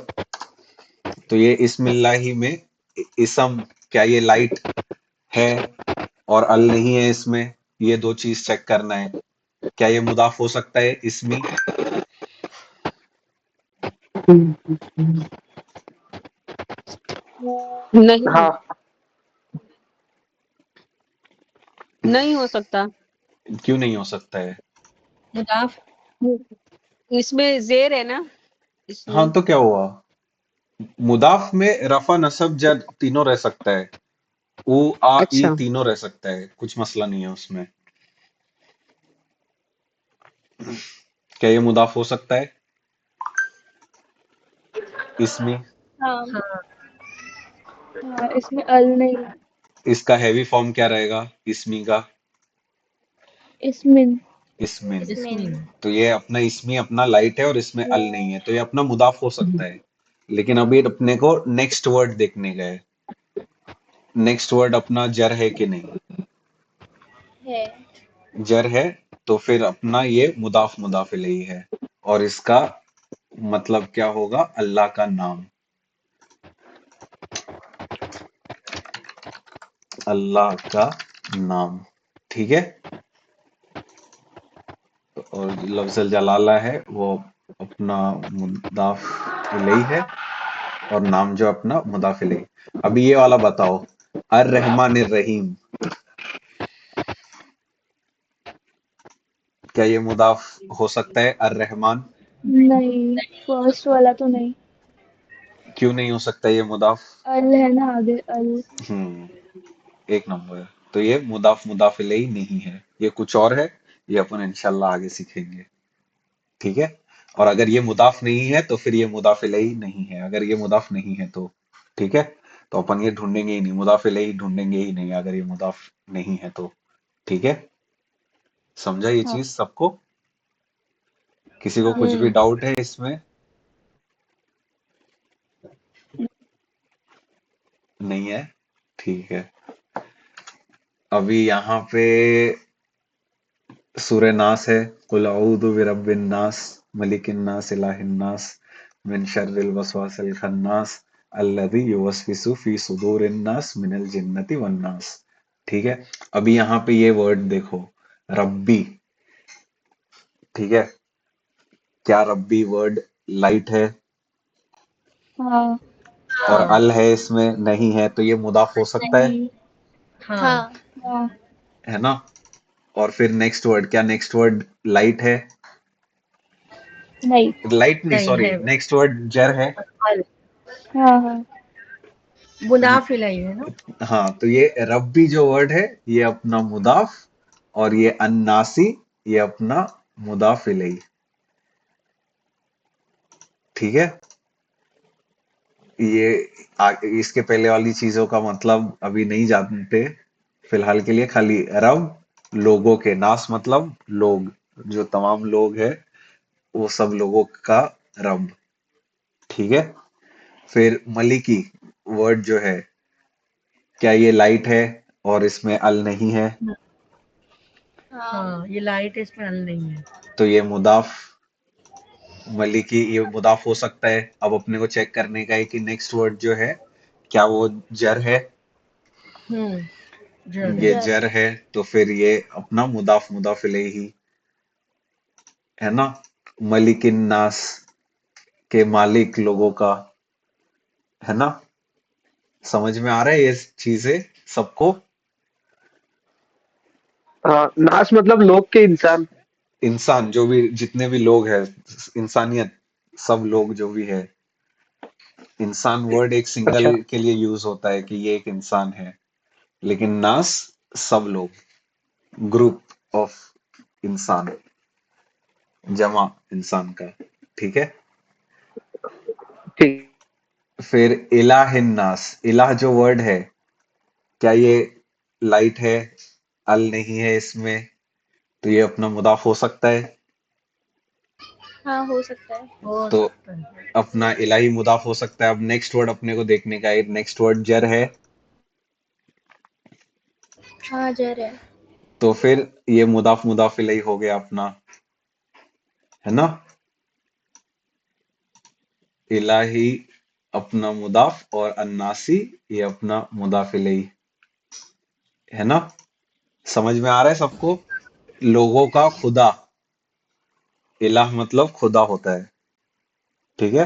तो ये इस्मिल्लाही में इसम, क्या ये लाइट है और अल नहीं है इसमें? ये दो चीज चेक करना है। क्या ये मुदाफ हो सकता है इसमी? नहीं, हाँ नहीं हो सकता। क्यों नहीं हो सकता है? मुदाफ इसमें जेर है ना, हाँ, इसमें। तो क्या हुआ? मुदाफ में रफा नसब जर तीनों रह सकता है। उ आ ई अच्छा तीनों रह सकता है, कुछ मसला नहीं है उसमें। क्या ये मुदाफ हो सकता है इसमें? हाँ। हाँ। हाँ, इसमें अल नहीं है। इसका हैवी फॉर्म क्या रहेगा इसमी का? इसमिन। इसमिन। इसमें तो ये अपना इसमी अपना लाइट है और इसमें अल नहीं है, तो ये अपना मुदाफ हो सकता है। लेकिन अभी अपने को नेक्स्ट वर्ड देखने गए। नेक्स्ट वर्ड अपना जर है कि नहीं? है। जर है, तो फिर अपना ये मुदाफ मुदाफ इलैही है। और इसका मतलब क्या होगा? अल्लाह का नाम। अल्लाह का नाम। ठीक है। और लफ्ज़ुल जलाला है वो अपना मुदाफ इलैही है, और नाम जो अपना मुदाफ इलैही। अभी ये वाला बताओ, अर रहमान रहीम, क्या ये मुदाफ हो सकता है अर रहमान? नहीं, फर्स्ट वाला तो नहीं। क्यों नहीं हो सकता ये मुदाफ? अल है ना आगे, अल। हम्म, एक नंबर। तो ये मुदाफ मुदाफ इलैही नहीं है, ये कुछ और है। ये अपन इंशाल्लाह आगे सीखेंगे। ठीक है। और अगर ये मुदाफ नहीं है तो फिर ये मुदाफ इलैही नहीं है। अगर ये मुदाफ नहीं है तो ठीक है, तो अपन ये ढूंढेंगे ही नहीं, मुदाफ इलैही ढूंढेंगे ही नहीं अगर ये मुदाफ नहीं है तो। ठीक है। समझा ये हाँ। चीज सबको? किसी को हाँ। कुछ भी डाउट है इसमें? नहीं है? ठीक है। अभी यहाँ पे सूरह नास है। कुल अऊदु बिरब्बिन नास मलिकिन नास इलाहिन नास मिन शर्रिल वसवासिल खन्नास अल्लज़ी युवस्विसु फी सुदूरिन नास मिनल जिन्नति वन नास। ठीक है। अभी यहाँ पे ये वर्ड देखो, रब्बी, ठीक है। क्या रब्बी वर्ड लाइट है हाँ और हाँ अल है इसमें नहीं है, तो ये मुदाफ हो सकता है नहीं हाँ हाँ हाँ है ना। और फिर नेक्स्ट वर्ड, क्या नेक्स्ट वर्ड लाइट है? नहीं लाइट नहीं, नहीं सॉरी, है नेक्स्ट वर्ड जर है। अल हाँ हाँ मुदाफ इलैहि है ना। हाँ, तो ये रब्बी जो वर्ड है ये अपना मुदाफ, और ये अन्नासी ये अपना मुदाफ इलैहि, ठीक है। ये इसके पहले वाली चीजों का मतलब अभी नहीं जानते फिलहाल के लिए, खाली रब लोगों के, नास मतलब लोग, जो तमाम लोग है वो सब लोगों का रब, ठीक है। फिर मलिकी वर्ड जो है, क्या ये लाइट है और इसमें अल नहीं है, हाँ हाँ ये लाइट इसमें अल नहीं है। तो ये मुदाफ, मलिकी ये मुदाफ हो सकता है। अब अपने को चेक करने का है कि नेक्स्ट वर्ड जो है क्या वो जर है। जर ये है। जर जर है, तो फिर ये अपना मुदाफ मुदाफ इलैहि है ना। मलिकिन नास के मालिक लोगों का, है ना। समझ में आ रहा है ये चीजें सबको? हाँ, नाश मतलब लोग के, इंसान। इंसान जो भी, जितने भी लोग हैं, इंसानियत, सब लोग जो भी है। इंसान वर्ड एक सिंगल अच्छा। के लिए यूज होता है कि ये एक इंसान है, लेकिन नास सब लोग, ग्रुप ऑफ इंसान, जमा इंसान का, ठीक है। ठीक। फिर इलाहिन नास, इलाह जो वर्ड है, क्या ये लाइट है? अल नहीं है इसमें, तो ये अपना मुदाफ हो सकता है। हाँ हो सकता है। हो तो सकता है। अपना इलाही मुदाफ हो सकता है। अब नेक्स्ट वर्ड अपने को देखने का है, नेक्स्ट वर्ड जर है, हाँ जर है। तो फिर ये मुदाफ मुदाफ इलैहि हो गया अपना, है ना। इलाही अपना मुदाफ और अन्नासी ये अपना मुदाफ इलैहि, है ना। समझ में आ रहा है सबको? लोगों का खुदा, इलाह मतलब खुदा होता है, ठीक है।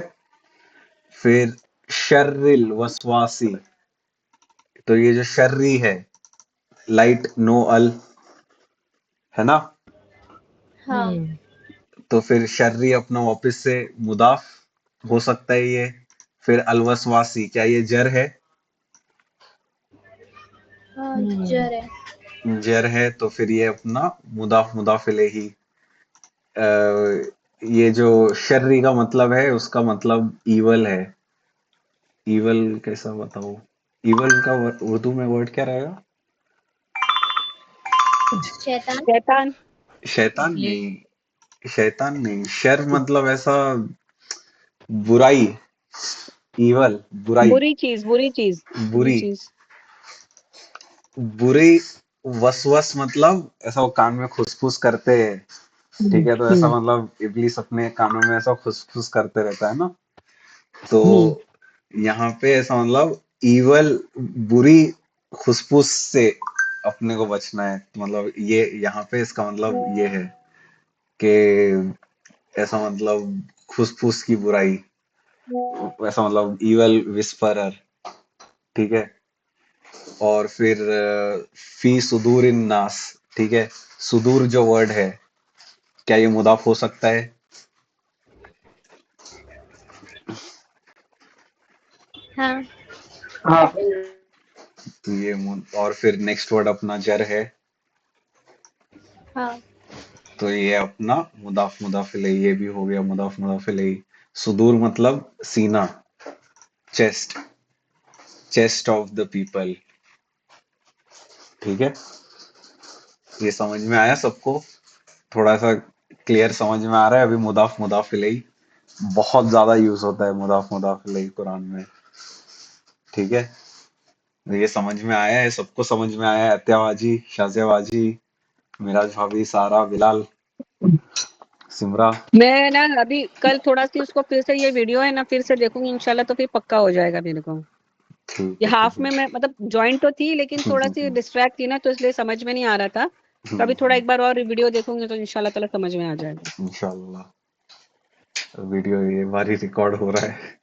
फिर शर्रिल वसवासी, तो ये जो शर्री है, लाइट नो अल, है ना। हाँ तो फिर शर्री अपना वापस से मुदाफ हो सकता है ये। फिर अलवसवासी, क्या ये जर है? हाँ जर है। जर है, तो फिर ये अपना मुदाफ मुदाफ इलैहि। ये जो शर्री का मतलब है उसका मतलब ईवल है। ईवल कैसा बताओ? ईवल का उर्दू में वर्ड क्या रहेगा? शैतान। शैतान। शैतान ये नहीं, शैतान नहीं, शर मतलब ऐसा बुराई, ईवल बुराई, बुरी चीज, बुरी चीज, बुरी बुरी, चीज। बुरी। वसवस मतलब ऐसा वो कान में खुसफुस करते हैं, ठीक है। तो ऐसा हम्म मतलब इब्लीस अपने कानों में ऐसा खुसफुस करते रहता है ना। तो हम्म यहाँ पे ऐसा मतलब ईवल, बुरी खुसफुस से अपने को बचना है। तो मतलब ये यहाँ पे इसका मतलब ये है कि ऐसा मतलब खुसफुस की बुराई, ऐसा मतलब ईवल विस्परर, ठीक है। और फिर फी सुदूर इन नास, ठीक है। सुदूर जो वर्ड है, क्या ये मुदाफ हो सकता है? हाँ हाँ। तो ये और फिर नेक्स्ट वर्ड अपना जर है, हाँ तो ये अपना मुदाफ मुदाफ इलैहि, ये भी हो गया मुदाफ मुदाफ इलैहि। सुदूर मतलब सीना, chest, chest of the people, ठीक है। ये समझ में आया सबको? थोड़ा सा क्लियर समझ में आ रहा है? अभी मुदाफ मुदाफ इलैहि बहुत ज्यादा यूज होता है, मुदाफ मुदाफ इलैहि कुरान में, ठीक है। तो ये समझ में आया है सबको? समझ में आया है? अत्याबाजी, शाजियाबाजी, मिराज भाभी, सारा, बिलाल, सिमरा। मैं ना अभी कल थोड़ा सी उसको फिर से, ये वीडियो है ना, फिर से देखूंगी इंशाल्लाह, तो फिर पक्का हो जाएगा मेरे को। ठीक ये है हाफ ठीक में है। मैं मतलब ज्वाइंट तो थी लेकिन थोड़ा सी डिस्ट्रैक्ट थी ना, तो इसलिए समझ में नहीं आ रहा था। तो अभी थोड़ा एक बार और वीडियो देखूंगी तो इंशाल्लाह ताला समझ में आ जाएगा। इंशाल्लाह वीडियो ये बार ही रिकॉर्ड हो रहा है।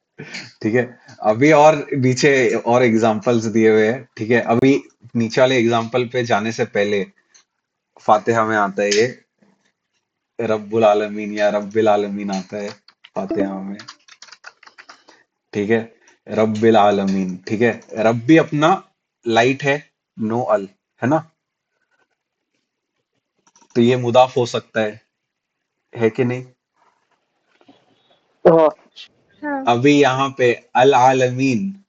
ठीक है। अभी और नीचे और एग्जांपल्स दिए हुए हैं। ठीक है, अभी नीचे वाले एग्जांपल पे जाने से पहले फातिहा में आता है ये रब्बुल आलमीन या रब्बिल आलमीन आता है फातिहा में। ठीक है, रब्बिल आलमीन। ठीक है, रब्बी अपना लाइट है, नो अल, है ना? तो ये मुदाफ हो सकता है कि नहीं? हाँ हाँ। अभी यहाँ पे अल आलमीन,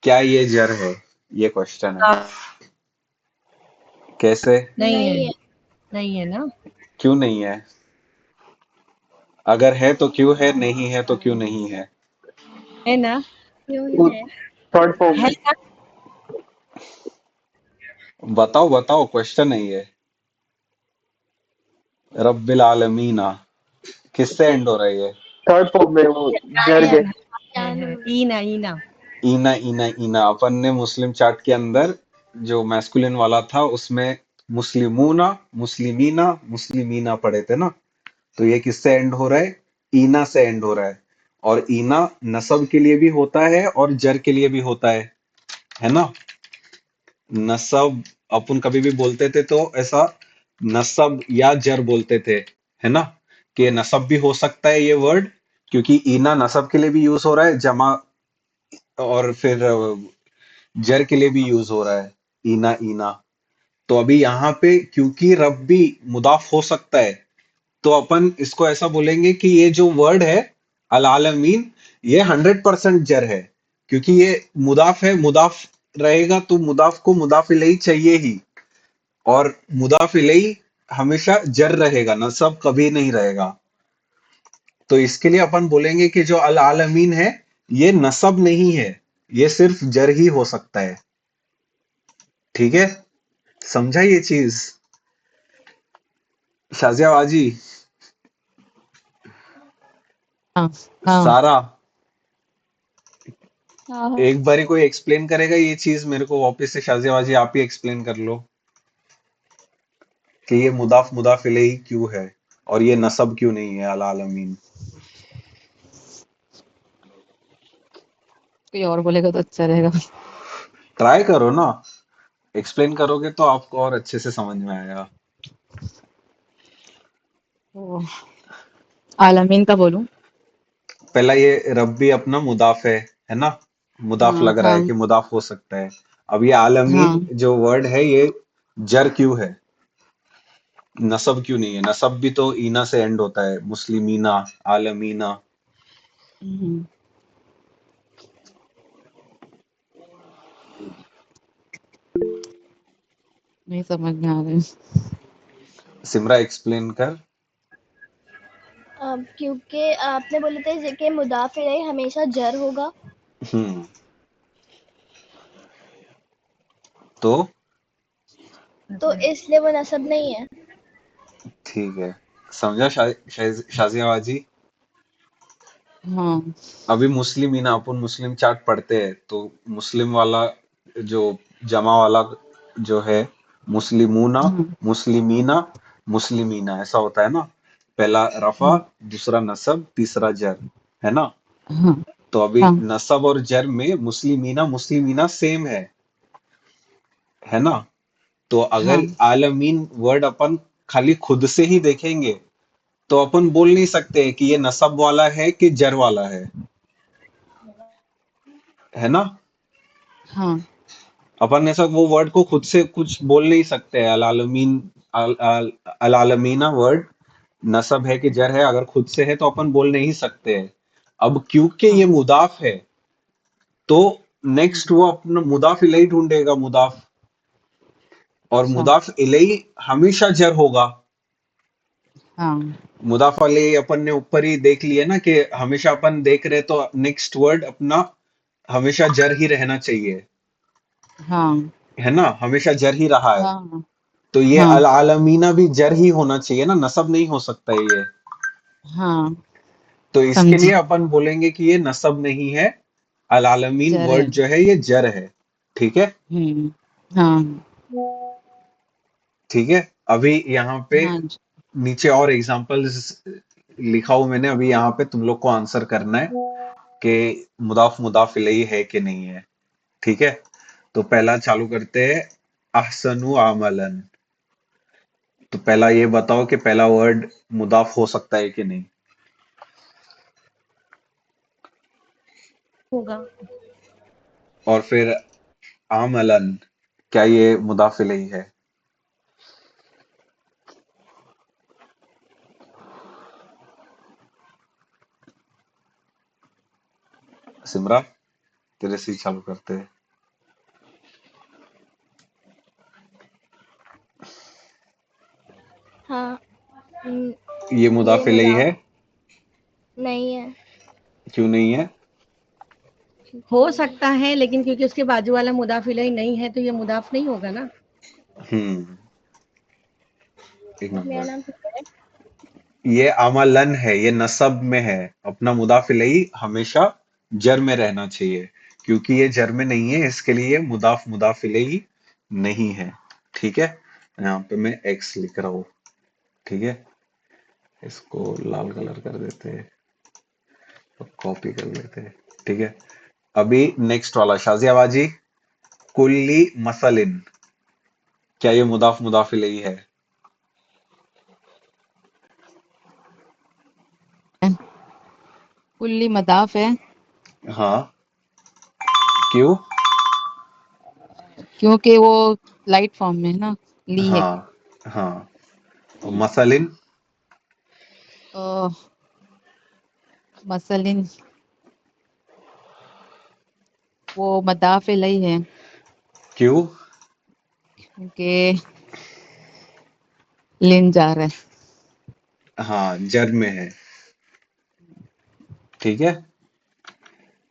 क्या ये जर है? ये क्वेश्चन है। हाँ, कैसे? नहीं नहीं है, है। नहीं है ना। क्यों नहीं है? अगर है तो क्यों है, नहीं है तो क्यों नहीं है? है ना, क्यों वो है? थर्ड फॉर्म है में। ना। बताओ बताओ, क्वेश्चन है ये। रब्बिल आलमीना किससे एंड हो रहा है ये? थर्ड फॉर्म में वो जर है के। ईना ईना। ईना ईना ईना। अपन ने मुस्लिम चार्ट के अंदर जो मैस्कुलिन वाला था उसमें मुस्लिमूना, मुस्लिमीना, मुस्लिमीना पढ़े थे ना। तो ये किससे एंड हो रहा है? ईना से एंड हो रहा है। और ईना नसब के लिए भी होता है और जर के लिए भी होता है ना? नसब अपन कभी भी बोलते थे तो ऐसा नसब या जर बोलते थे, है ना? कि नसब भी हो सकता है ये वर्ड, क्योंकि ईना नसब के लिए भी यूज हो रहा है, जमा और फिर जर के लिए भी यूज हो रहा है, ईना ईना। तो अभी यहाँ पे क्योंकि रब्बी मुदाफ हो सकता है, तो अपन इसको ऐसा बोलेंगे कि ये जो वर्ड है अल आलमीन, ये 100% जर है, क्योंकि ये मुदाफ है। मुदाफ रहेगा तो मुदाफ को मुदाफ इलैही चाहिए ही, और मुदाफ इलैही हमेशा जर रहेगा, नसब कभी नहीं रहेगा। तो इसके लिए अपन बोलेंगे कि जो अल आलमीन है ये नसब नहीं है, ये सिर्फ जर ही हो सकता है। ठीक है, समझा ये चीज शाजिया बाजी? हाँ हाँ। सारा हाँ एक बारी कोई एक्सप्लेन करेगा ये चीज मेरे को वापस से? शाजिया बाजी आप ही एक्सप्लेन कर लो कि ये मुदाफ मुदाफ इलैही क्यों है और ये नसब क्यों नहीं है अल आलमीन। कोई और बोलेगा तो अच्छा रहेगा। ट्राई करो ना, एक्सप्लेन करोगे तो आपको और अच्छे से समझ में आएगा। तो आलमीन का बोलूं? पहला ये रब्बी अपना मुदाफ है ना? मुदाफ हाँ लग रहा हाँ है कि मुदाफ हो सकता है। अब ये आलमीन हाँ। जो वर्ड है ये जर क्यों है, नसब क्यों नहीं है? नसब भी तो ईना से एंड होता है, मुस्लिमीना, आलमीना। हम्म, नहीं समझ में आ रहा है। सिमरा एक्सप्लेन कर। क्योंकि आपने बोले थे कि मुदाफ इलैही हमेशा जर होगा, हम्म, तो तो इसलिए वो नसब नहीं है। ठीक है, समझा शाजिया बाजी? हाँ अभी मुस्लिमीना, अपन मुस्लिम चार्ट पढ़ते हैं तो मुस्लिम वाला जो जमा वाला जो है मुस्लिमूना, हाँ मुस्लिमीना, मुस्लिमीना ऐसा होता है ना। पहला रफा, हाँ दूसरा नसब, तीसरा जर, है ना? हाँ तो अभी हाँ नसब और जर में मुस्लिमीना मुस्लिमीना सेम है ना? तो हाँ अगर आलमीन वर्ड अपन खाली खुद से ही देखेंगे तो अपन बोल नहीं सकते कि ये नसब वाला है कि जर वाला है ना? हाँ अपन ऐसा वो वर्ड को खुद से कुछ बोल नहीं सकते। अल आलमीन, अल आलमीना वर्ड नसब है कि जर है, अगर खुद से है तो अपन बोल नहीं सकते। अब क्योंकि हाँ ये मुदाफ है तो नेक्स्ट वो अपना मुदाफ इलैही ढूंढेगा, मुदाफ, और अच्छा मुदाफ इलैही हमेशा जर होगा। हाँ मुदाफ इलैही अपन ने ऊपर ही देख लिया ना कि हमेशा अपन देख रहे तो नेक्स्ट वर्ड अपना हमेशा जर ही रहना चाहिए, हाँ है ना? हमेशा जर ही रहा है। हाँ तो ये हाँ अल आलमीना भी जर ही होना चाहिए ना, नसब नहीं हो सकता है ये। हाँ तो इसके लिए समझी। अपन बोलेंगे कि ये नसब नहीं है, अल आलमीन जर है। वर्ड जो है ये जर है, ठीक है। हाँ ठीक है, अभी यहाँ पे हाँ जी। नीचे और एग्जांपल्स लिखा हूं मैंने, अभी यहाँ पे तुम लोग को आंसर करना है कि मुदाफ मुदाफ इलैही है कि नहीं है, ठीक है। तो पहला चालू करते हैं, अहसनु अमलन। तो पहला ये बताओ कि पहला वर्ड मुदाफ हो सकता है कि नहीं। होगा। और फिर अमलन, क्या ये मुदाफ इलैही है। सिमरा, तेरे से ही चालू करते हैं। हाँ। ये मुदाफ इलैही है। नहीं है। क्यों नहीं है। हो सकता है, लेकिन क्योंकि उसके बाजू वाला मुदाफ इलैही नहीं है तो ये मुदाफ नहीं होगा ना। हम्म, एक मेरा नंबर। नाम किसका है? ये अमलन है, ये नसब में है। अपना मुदाफ इलैही हमेशा जर में रहना चाहिए, क्योंकि ये जर में नहीं है, इसके लिए मुदाफ मुदाफ इलैही नहीं है, ठीक है। यहाँ पे मैं एक्स लिख रहा हूँ, ठीक है। इसको लाल कलर कर देते हैं, कॉपी कर लेते हैं, ठीक है। अभी नेक्स्ट वाला शाजिया बाजी, कुल्ली मसलिन, क्या ये मुदाफ मुदाफ इलैही है। कुल्ली मदाफ है, हाँ, क्यों। क्योंकि वो लाइट फॉर्म में है ना, ली है। हाँ हाँ, और मसलिन। अ, मसलिन वो मदाफ इलैही है, क्यों। क्योंकि लिन जा रहा है। हाँ, जर में है, ठीक है।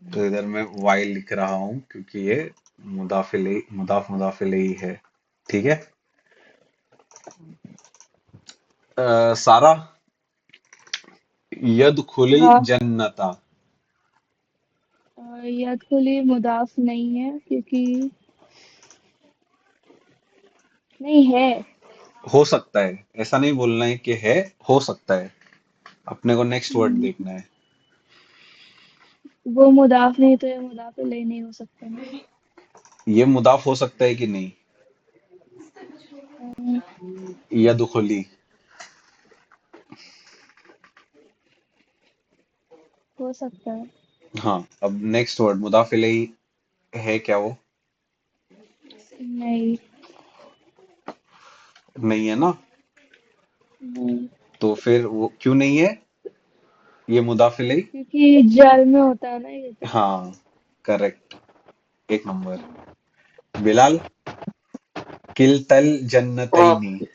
तो इधर मैं वाई लिख रहा हूं, क्योंकि ये मुदाफ मुदाफ इलैही है, ठीक है। सारा, यदखुलिल हाँ। जन्नता। यदखुली मुदाफ नहीं है क्योंकि नहीं है। हो सकता है, ऐसा नहीं बोलना है कि है, हो सकता है। अपने को नेक्स्ट वर्ड हम्म, देखना है। वो मुदाफ नहीं तो ये मुदाफ इलैही नहीं हो सकता ना। ये मुदाफ हो सकता है कि नहीं। अम, यदखुली। हो सकता है। हाँ, अब नेक्स्ट वर्ड मुदाफ इलैही है क्या वो। नहीं। नहीं है ना। नहीं, तो फिर वो क्यों नहीं है, ये मुदाफ इलैही। क्योंकि जल में होता है ना ये तो। हाँ, करेक्ट, एक नंबर। बिलाल, किलतल हाँ, जन्नतैनी।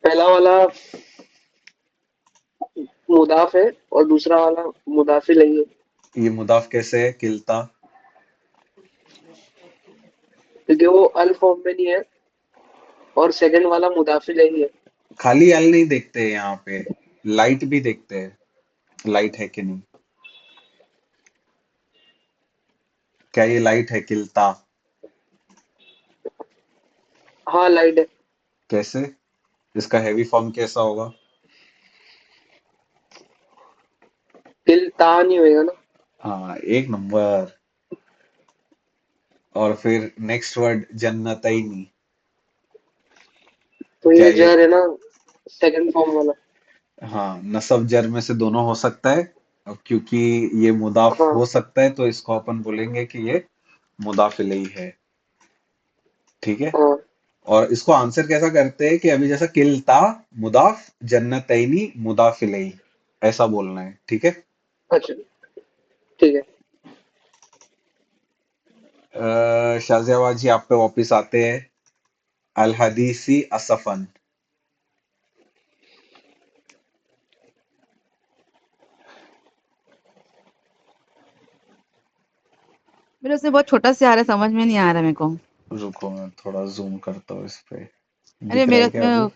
पहला वाला मुदाफ है और दूसरा वाला मुदाफ इलैही है, ये मुदाफ कैसे है किलता। क्योंकि वो अल फॉर्म में नहीं है, और सेकंड वाला मुदाफ इलैही है। खाली अल नहीं देखते हैं यहाँ पे, लाइट भी देखते हैं, लाइट है कि नहीं। क्या ये लाइट है किलता। हाँ, लाइट है। कैसे, इसका हैवी फॉर्म कैसा होगा। तिल ता नहीं होएगा ना। हाँ, एक नंबर। और फिर नेक्स्ट वर्ड जन्नतैनी, तो क्या ये ये। जर है ना, सेकंड फॉर्म वाला। हाँ, नसब जर में से दोनों हो सकता है। अब क्योंकि ये मुदाफ हाँ हो सकता है, तो इसको अपन बोलेंगे कि ये मुदाफ इलैही है, ठीक है। हाँ। और इसको आंसर कैसा करते हैं कि अभी जैसा किलता मुदाफ जन्नतैनी मुदाफ इलैही, ऐसा बोलना है, ठीक है। अच्छा, ठीक है। शाजियाबाद जी, आप पे वापिस आते हैं। अल हदीसी असफन। मेरे उसमें बहुत छोटा से आ रहा है, समझ में नहीं आ रहा मेरे को। रुको, मैं थोड़ा जूम करता हूँ इस पे। अरे दिख रहा मेरे है क्या अभी। उसमें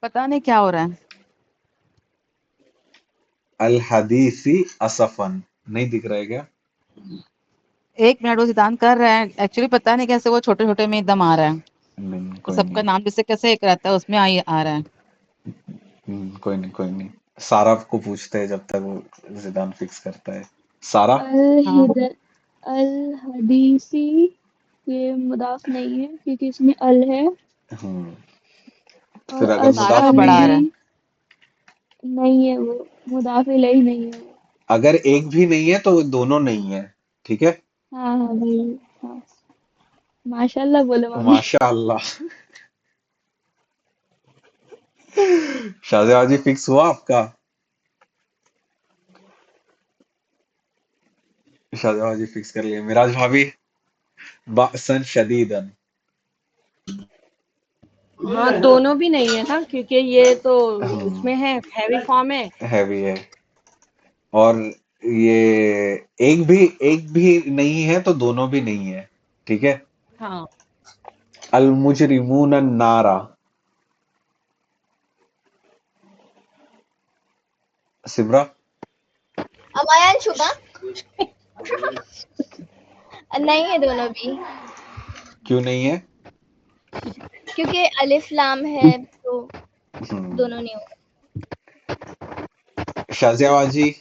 पता नहीं क्या हो रहा है। अल हदीसी असफन, नहीं दिख रहा है क्या? 1 मिनट, वो सिद्धांत कर रहे हैं एक्चुअली, पता नहीं कैसे वो छोटे छोटे में एकदम आ रहा है, नहीं तो कोई सबका नहीं। नाम जैसे कैसे एक रहता है उसमें आ रहा है। कोई नहीं कोई नहीं। सारा को पूछते हैं जब तक वो जिदान फिक्स करता है। सारा। अल हाँ हिद अल हदीसी, ये मुदाफ नहीं है क्योंकि इसमें अल है। हम्म और फिर अगर सारा का मुदाफ बड़ा नहीं आ है, रहा है। असफी नहीं है, वो मुदाफ इलैही नहीं है वो। अगर एक भी नहीं है तो दोनों नहीं है, ठीक है। हाँ हाँ भाई। हाँ, माशाल्लाह बोलो मम्मी। माशाअल्लाह। शाहजहां जी फिक्स हुआ आपका? शाहजहां जी फिक्स कर लिए। मिराज भाभी। बासन शदीदन। हाँ, दोनों भी नहीं है ना, क्योंकि ये तो उसमें है, हैवी फॉर्म है। हैवी है। और ये एक भी नहीं है तो दोनों भी नहीं है, ठीक है। हाँ, अल मुजरिमून नारा। सिमरा। अमायन शुभा नहीं है दोनों भी, क्यों नहीं है? क्योंकि अलिफ लाम है तो हम्म, दोनों नहीं होगा। शाहजहां जी।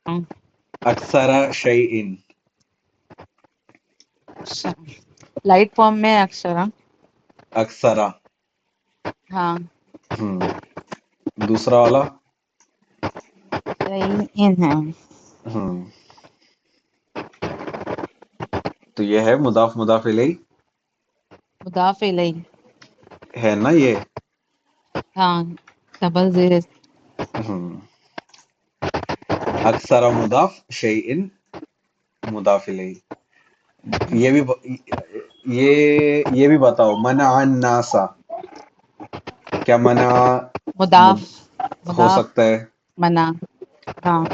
हाँ, अक्सरा शैइन। लाइट फॉर्म में है अक्षरा। अक्सरा। हाँ, दूसरा वाला। इन है। हम्म तो ये है मुदाफ मुदाफ इलैही, मुदाफ इलैही। है ना ये? हाँ, डबल जीरो। हम्म अक्सरा मुदाफ शैइन मुदाफ इलैही। ये भी बताओ, मना अन नासा, क्या मना मुदाफ मुद, हो मुदाफ सकता है? मना। हाँ,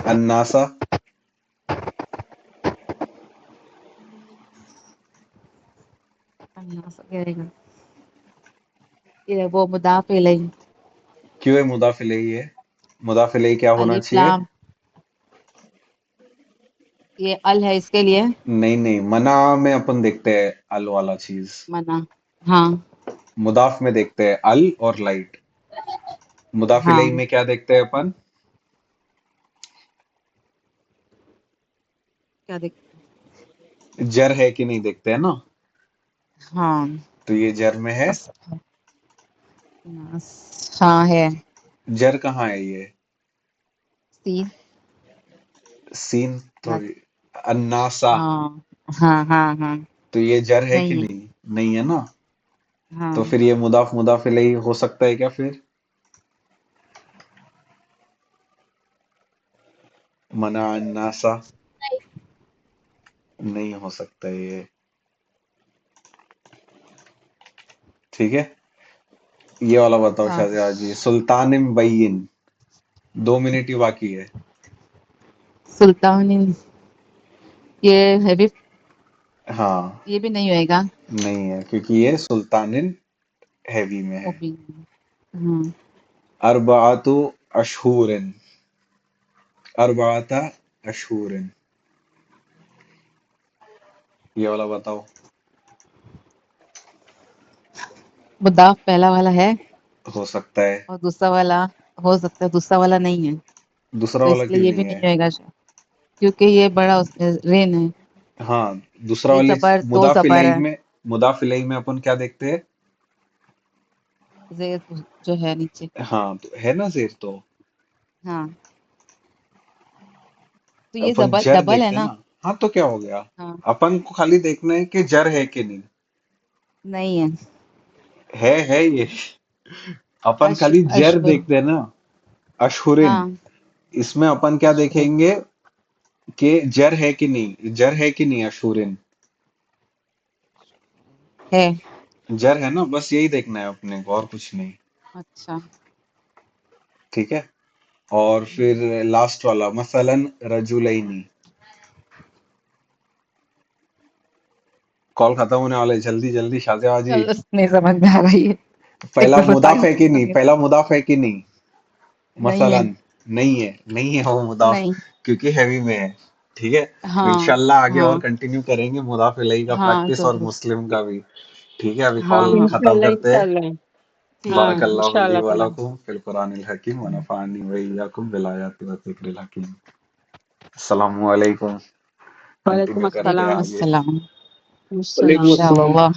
अन्नासा। ये वो मुदाफ इलैही। क्यों है मुदाफ इलैही है? मुदाफ इलैही क्या होना अलिफ चाहिए? लाम, ये अल है इसके लिए। नहीं नहीं, मना में अपन देखते हैं अल वाला चीज। मना। हाँ मुदाफ में देखते हैं अल और लाइट। मुदाफ हाँ, इलैही में क्या देखते हैं अपन? क्या देख। जर है कि नहीं देखते हैं ना। हाँ, तो ये जर में है। हाँ है। जर कहाँ है ये? सीन। सीन थोड़ी। अन्नासा। हाँ हाँ हाँ हाँ। तो ये जर है कि नहीं है। नहीं? नहीं है ना। तो हाँ, फिर ये मुदाफ मुदाफ इलैही हो सकता है क्या फिर? मना अन्नासा। नहीं हो सकता ये। ठीक है। ये वाला बताओ हाँ। शाहजहां जी, सुल्तान बय्यिन। 2 मिनट ही बाकी है। सुल्तान, ये है भी, हाँ। ये भी नहीं होएगा। नहीं है क्योंकि ये सुल्तानिन हैवी में वो है। भी। हाँ, अरबातु अशहूरिन। अरबाता अशहूरिन। ये वाला बताओ। मुदाफ पहला वाला है हो सकता है। और दूसरा वाला हो सकता है, दूसरा वाला नहीं है, दूसरा तो वाला इसलिए क्यों ये भी नहीं नहीं है? होएगा शायद, क्योंकि ये बड़ा रेन है। हाँ। दूसरा ये वाले जबर, दो मुदाफ जबर इलैही है। में, मुदाफ इलैही में अपन क्या देखते हैं? जेर जो है नीचे। हाँ तो है ना जेर तो। हाँ, तो ये अपन डबल जर डबल है देखते हैं ना। ना। हाँ तो क्या हो गया? हाँ, अपन को खाली देखना है कि जर है कि नहीं। नहीं है। है ये। अपन अश खाली जर अशुर। देखते हैं ना। अशहुरिन। हाँ, इसमें अपन क्या अशुर देखेंगे कि जर है कि नहीं, जर है कि नहीं अशहुरिन। है। जर है ना, बस यही देखना है अपने को और कुछ नहीं। अच्छा। ठीक है। और फिर लास्ट वाला मसलन रजुलैनी। कॉल खत्म होने वाला है, जल्दी जल्दी शाहजहां जी। चल, नहीं समझ में आ रहा है ये। एक पहला बार मुदाफ बताइए है कि नहीं? बताइए। पहला मुदाफ है कि नहीं? मसलन नहीं है वो मुदाफ, नहीं। क्योंकि हैवी में है। ठीक है, तो हाँ इंशाल्लाह आगे और हाँ कंटिन्यू करेंगे मुदाफ इलैही का हाँ प्रैक्टिस और जरूर। मुस्लिम का भी। ठीक है, अभी हाँ कॉल हाँ खत्म इंशाल्लाह करते हैं। इंशाल्लाह। ठीक हाँ है। बारकल्लाहु ली इंशाल्लाह व ताला। लकुम फिल कुरानिल हकीम व नफ़अनी व इय्याकुम बिल आयाति व ज़िक्रिल हकीम। अस्सलामु अलैकुम। वालेकुम कंटिन्यू करते हैं अस्सलाम। आगे। अस्सलाम वालेकुम अस्सलाम। इंशाअल्लाह।